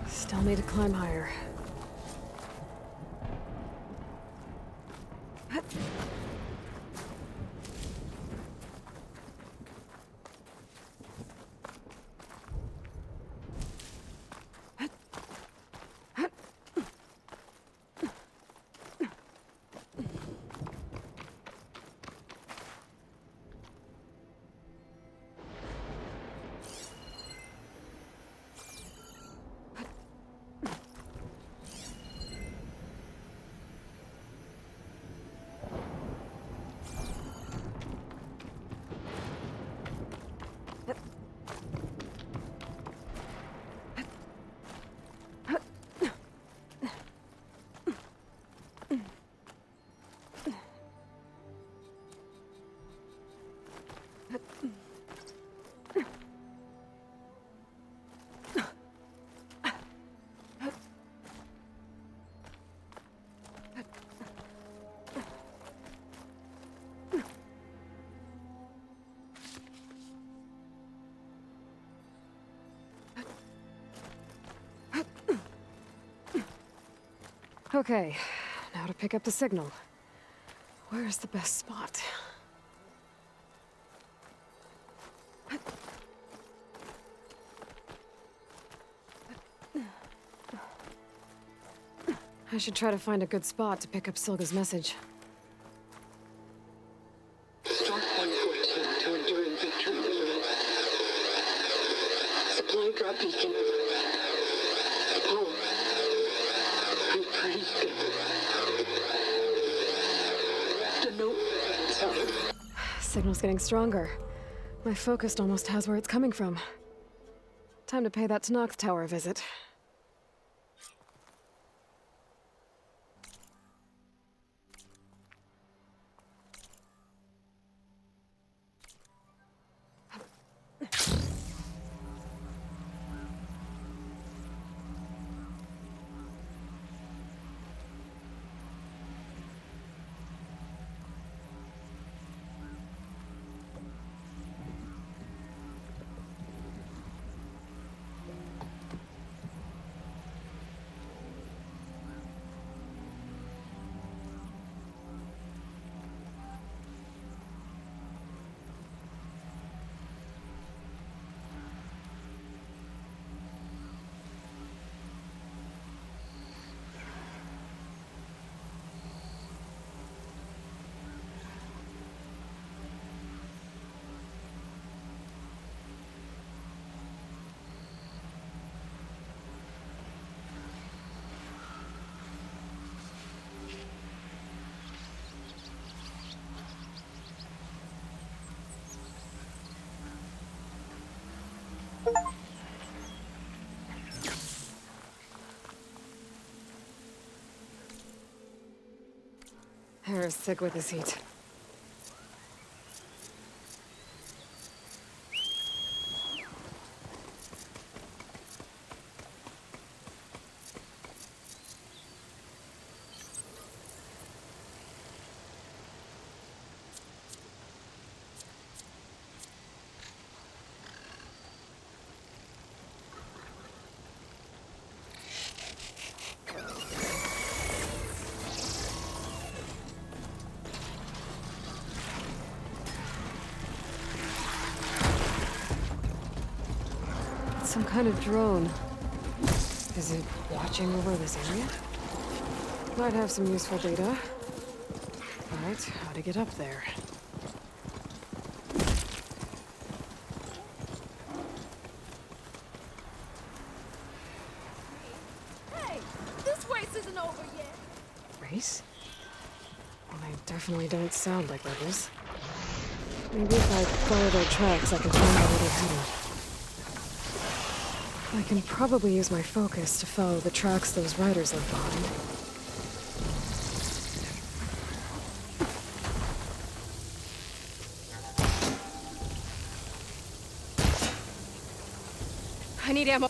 Still need to climb higher. Okay, now to pick up the signal. Where's the best spot? I should try to find a good spot to pick up Silga's message. Start 114 to enduring victory. Supply drop beacon. Apollo. We praise them. The note. Sorry. Signal's getting stronger. My focus almost has where it's coming from. Time to pay that Tenakth Tower a visit. There's Sig with his heat. Some kind of drone. Is it watching over this area? Might have some useful data. Alright, how to get up there. Hey, this race isn't over yet. Race? Well, they definitely don't sound like rebels. Maybe if I follow their tracks, I can find out where they're headed. I can probably use my focus to follow the tracks those riders left behind. I need ammo.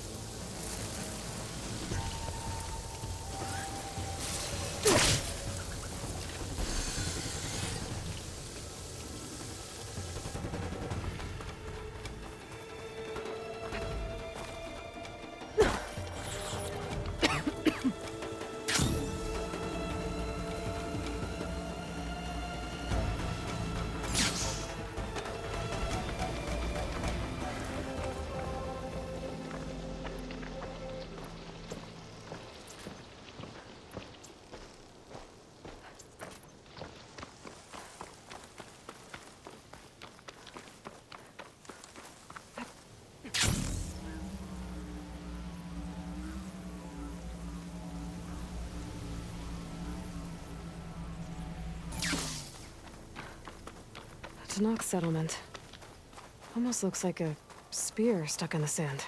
Tenakth settlement. Almost looks like a spear stuck in the sand.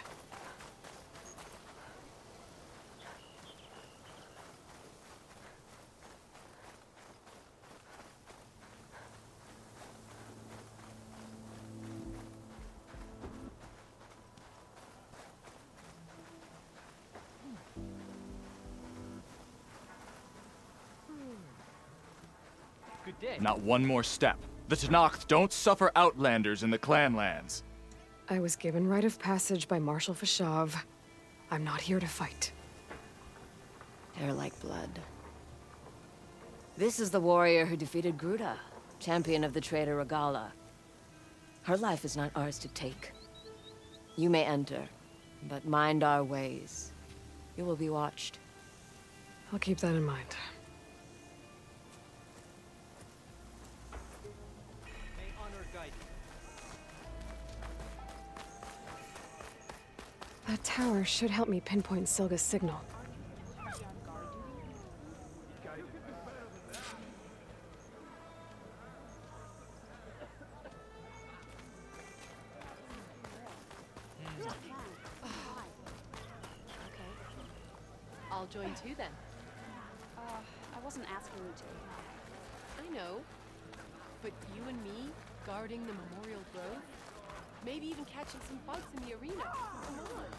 Good day. Not one more step. The Tenakth don't suffer outlanders in the Clanlands. I was given rite of passage by Marshal Fashav. I'm not here to fight. They're like blood. This is the warrior who defeated Gruda, champion of the traitor Regala. Her life is not ours to take. You may enter, but mind our ways. You will be watched. I'll keep that in mind. May honor guide you. That tower should help me pinpoint Silga's signal. I'll join too then. I wasn't asking you to. I know. But you and me, guarding the Memorial Grove? Maybe even catching some fights in the arena. Come on.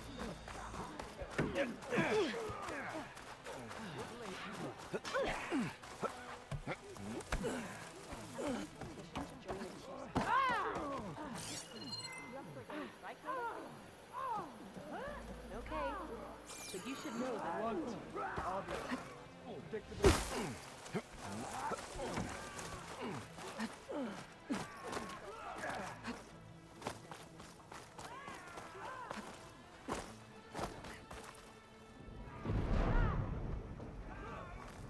Okay. But you should know that.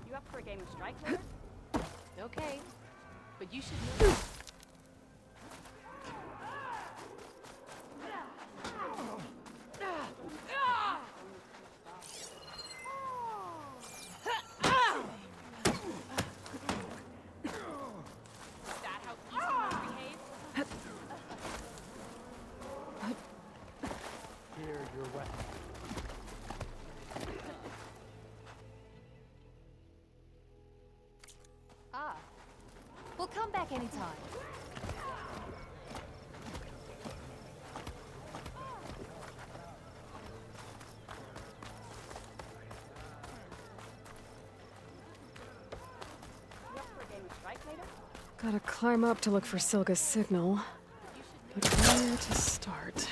You up for a game of strike later? Okay. But you should know. We'll come back anytime. You up for a game of strike later? Gotta climb up to look for Silga's signal. But where to start?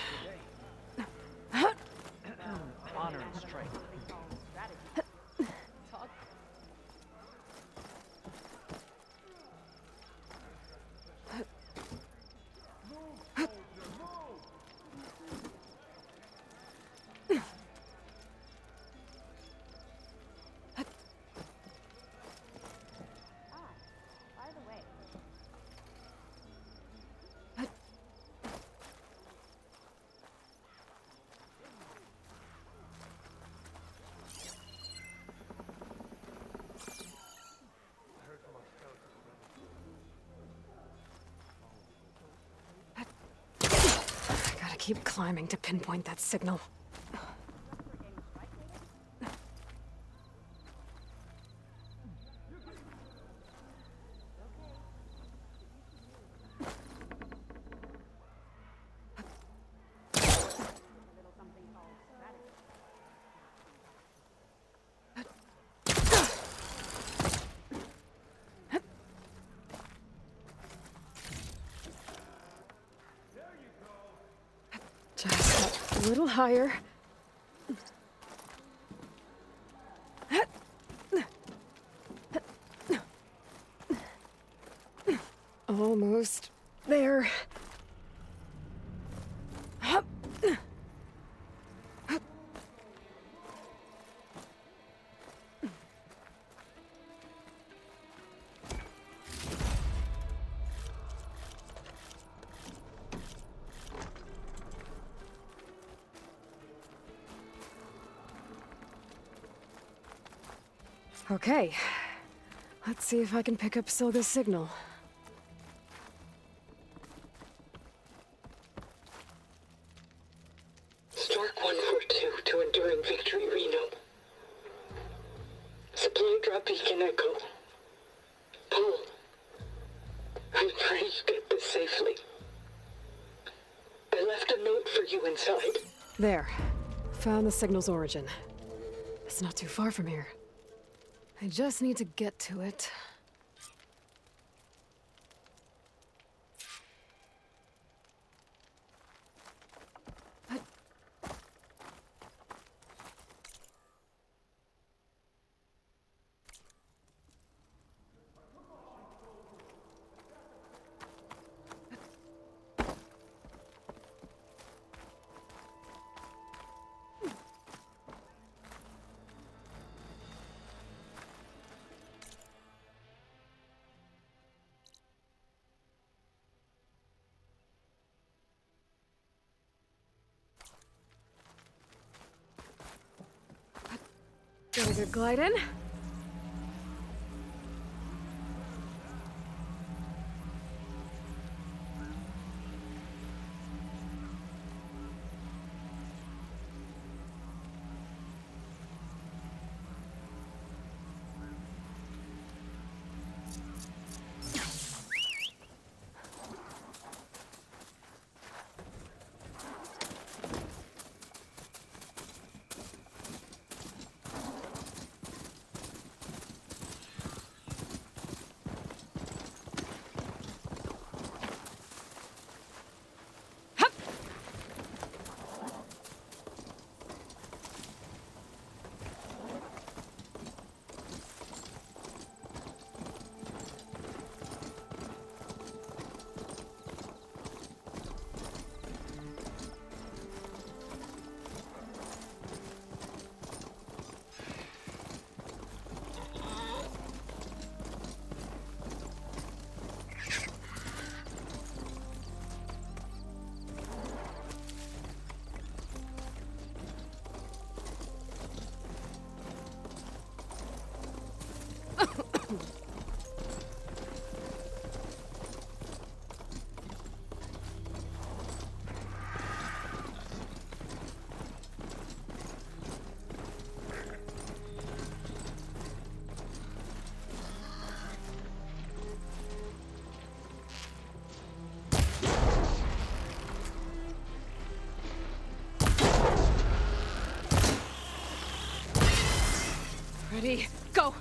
Honor and strength. By the way, Gotta keep climbing to pinpoint that signal. Just a little higher. Almost there. Okay, let's see if I can pick up Silga's signal. Stark 142 to Enduring Victory, Reno. Supply drop beacon echo. Paul, I'm trying to get this safely. I left a note for you inside. There. Found the signal's origin. It's not too far from here. I just need to get to it. Get a good glide in. Ready, go!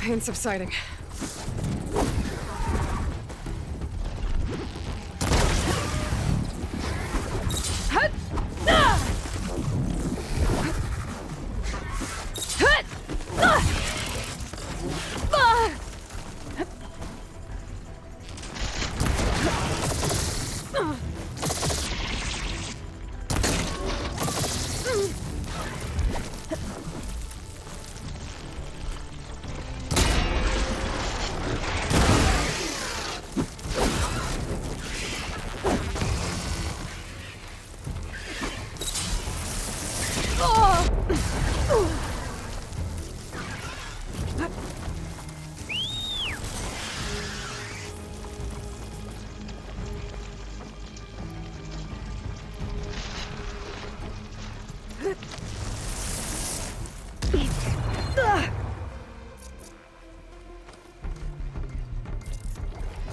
Pain subsiding.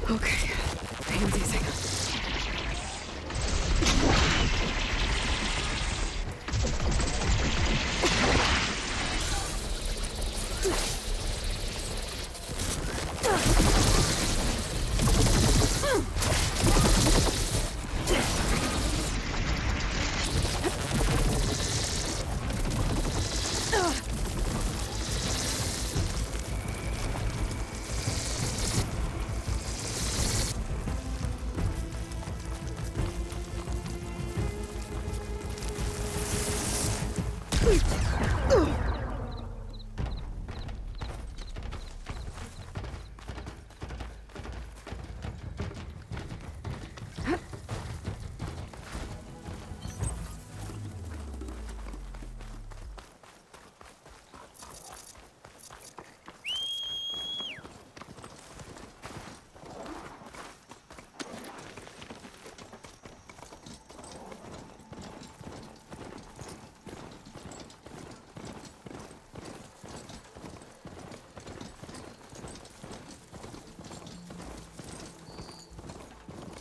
Okay, pain's easing.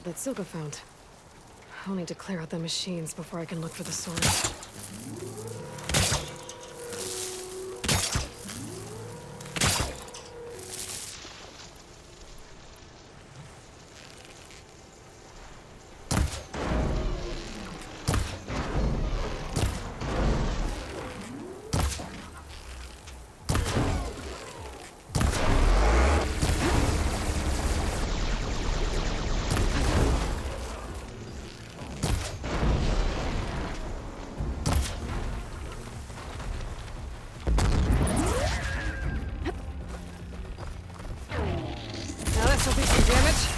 that Silka found. I'll need to clear out the machines before I can look for the source. This'll do some damage.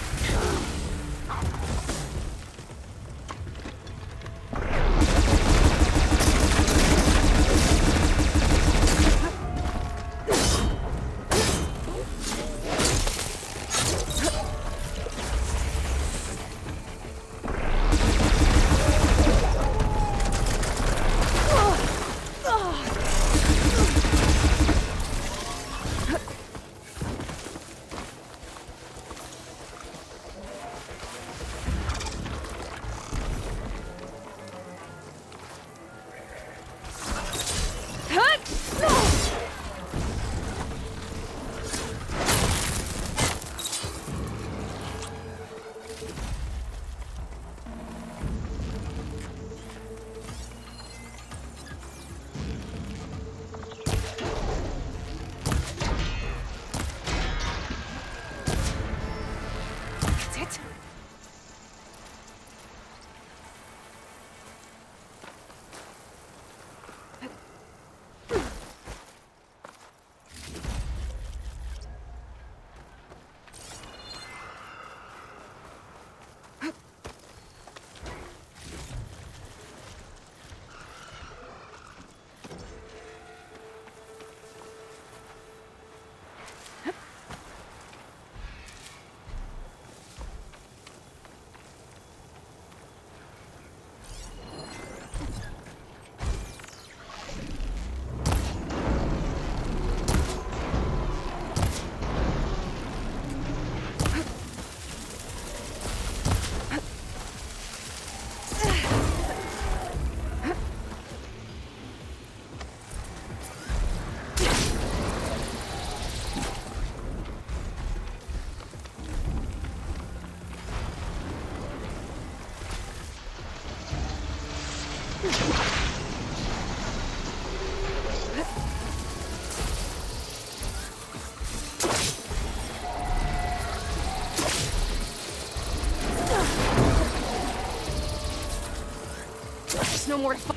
There's no more to fight.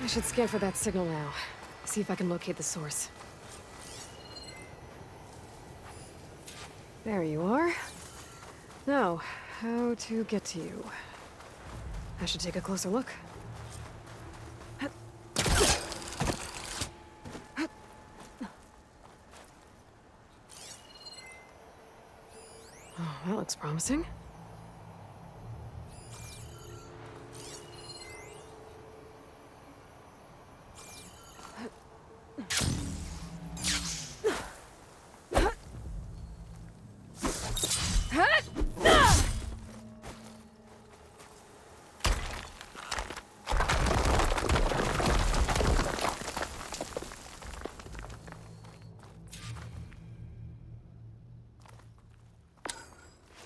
I should scan for that signal now. See if I can locate the source. There you are. Now, how to get to you? I should take a closer look. Oh, that looks promising.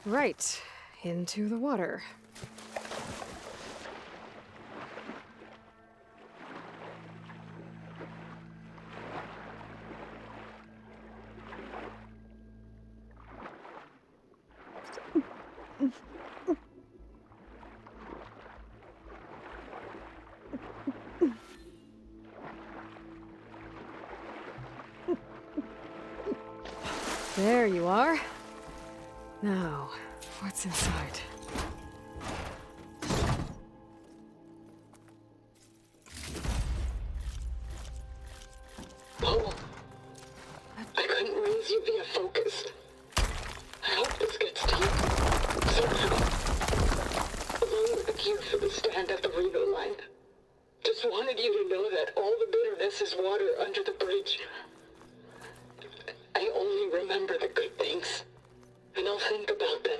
Right, into the water. There you are. Now, what's inside? Paul, I couldn't raise you via focus. I hope this gets to you. Somehow. Along with the cue for the stand at the Reno line. Just wanted you to know that all the bitterness is water under the bridge. I only remember the good things. And I'll think about them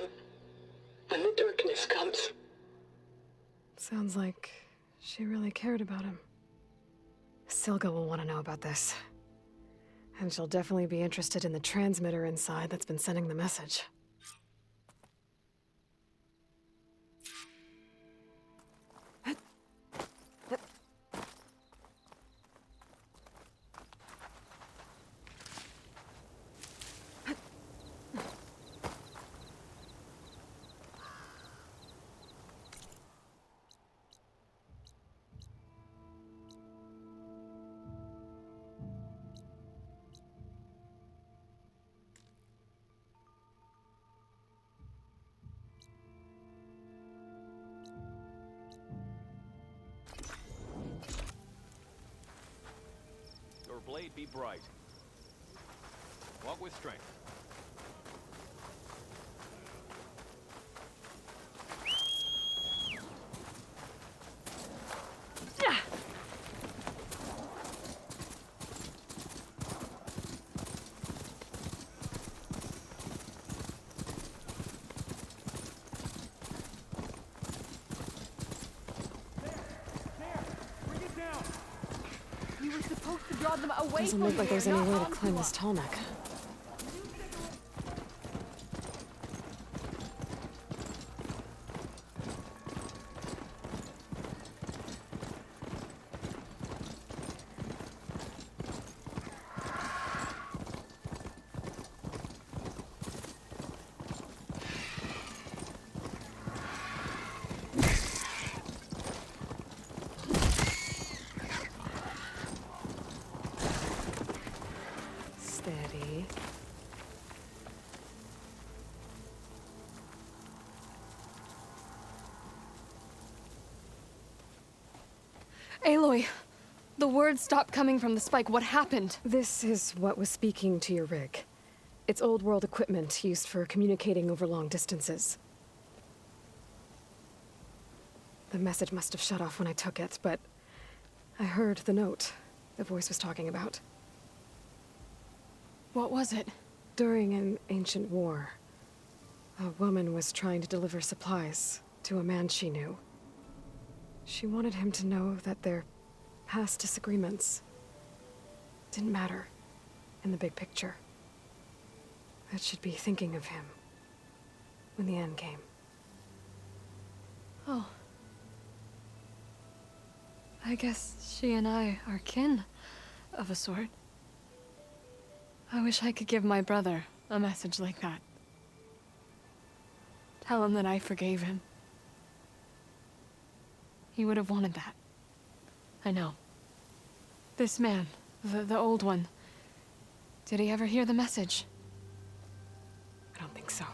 when the darkness comes. Sounds like she really cared about him. Silga will want to know about this. And she'll definitely be interested in the transmitter inside that's been sending the message. Your blade be bright. Walk with strength. We were supposed to draw them away Doesn't from look like here, there's any not way to onto climb this us. tall neck. Steady. Aloy, the words stopped coming from the spike. What happened? This is what was speaking to your rig. It's old world equipment used for communicating over long distances. The message must have shut off when I took it, but I heard the note the voice was talking about. What was it? During an ancient war, a woman was trying to deliver supplies to a man she knew. She wanted him to know that their past disagreements didn't matter in the big picture. That she'd be thinking of him when the end came. Oh. I guess she and I are kin, of a sort. I wish I could give my brother a message like that. Tell him that I forgave him. He would have wanted that. I know. This man, the old one. Did he ever hear the message? I don't think so.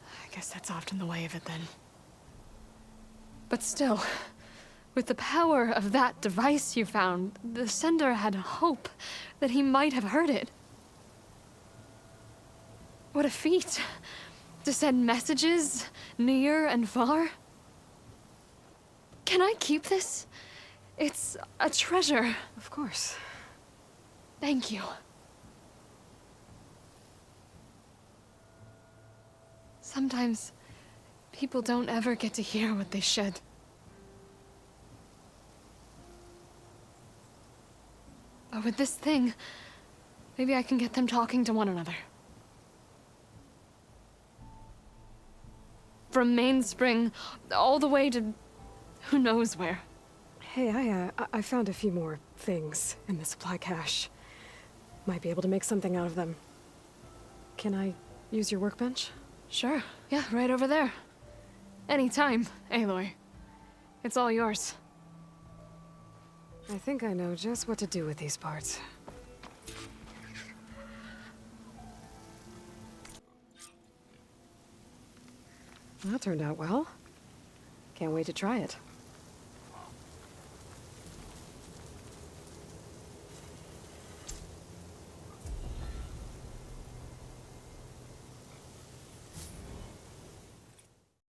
I guess that's often the way of it then. But still, with the power of that device you found, the sender had hope that he might have heard it. What a feat! To send messages near and far. Can I keep this? It's a treasure. Of course. Thank you. Sometimes people don't ever get to hear what they should. But with this thing, maybe I can get them talking to one another. From Mainspring all the way to who knows where. Hey, I found a few more things in the supply cache. Might be able to make something out of them. Can I use your workbench? Sure. Yeah, right over there. Anytime, Aloy. It's all yours. I think I know just what to do with these parts. That turned out well. Can't wait to try it.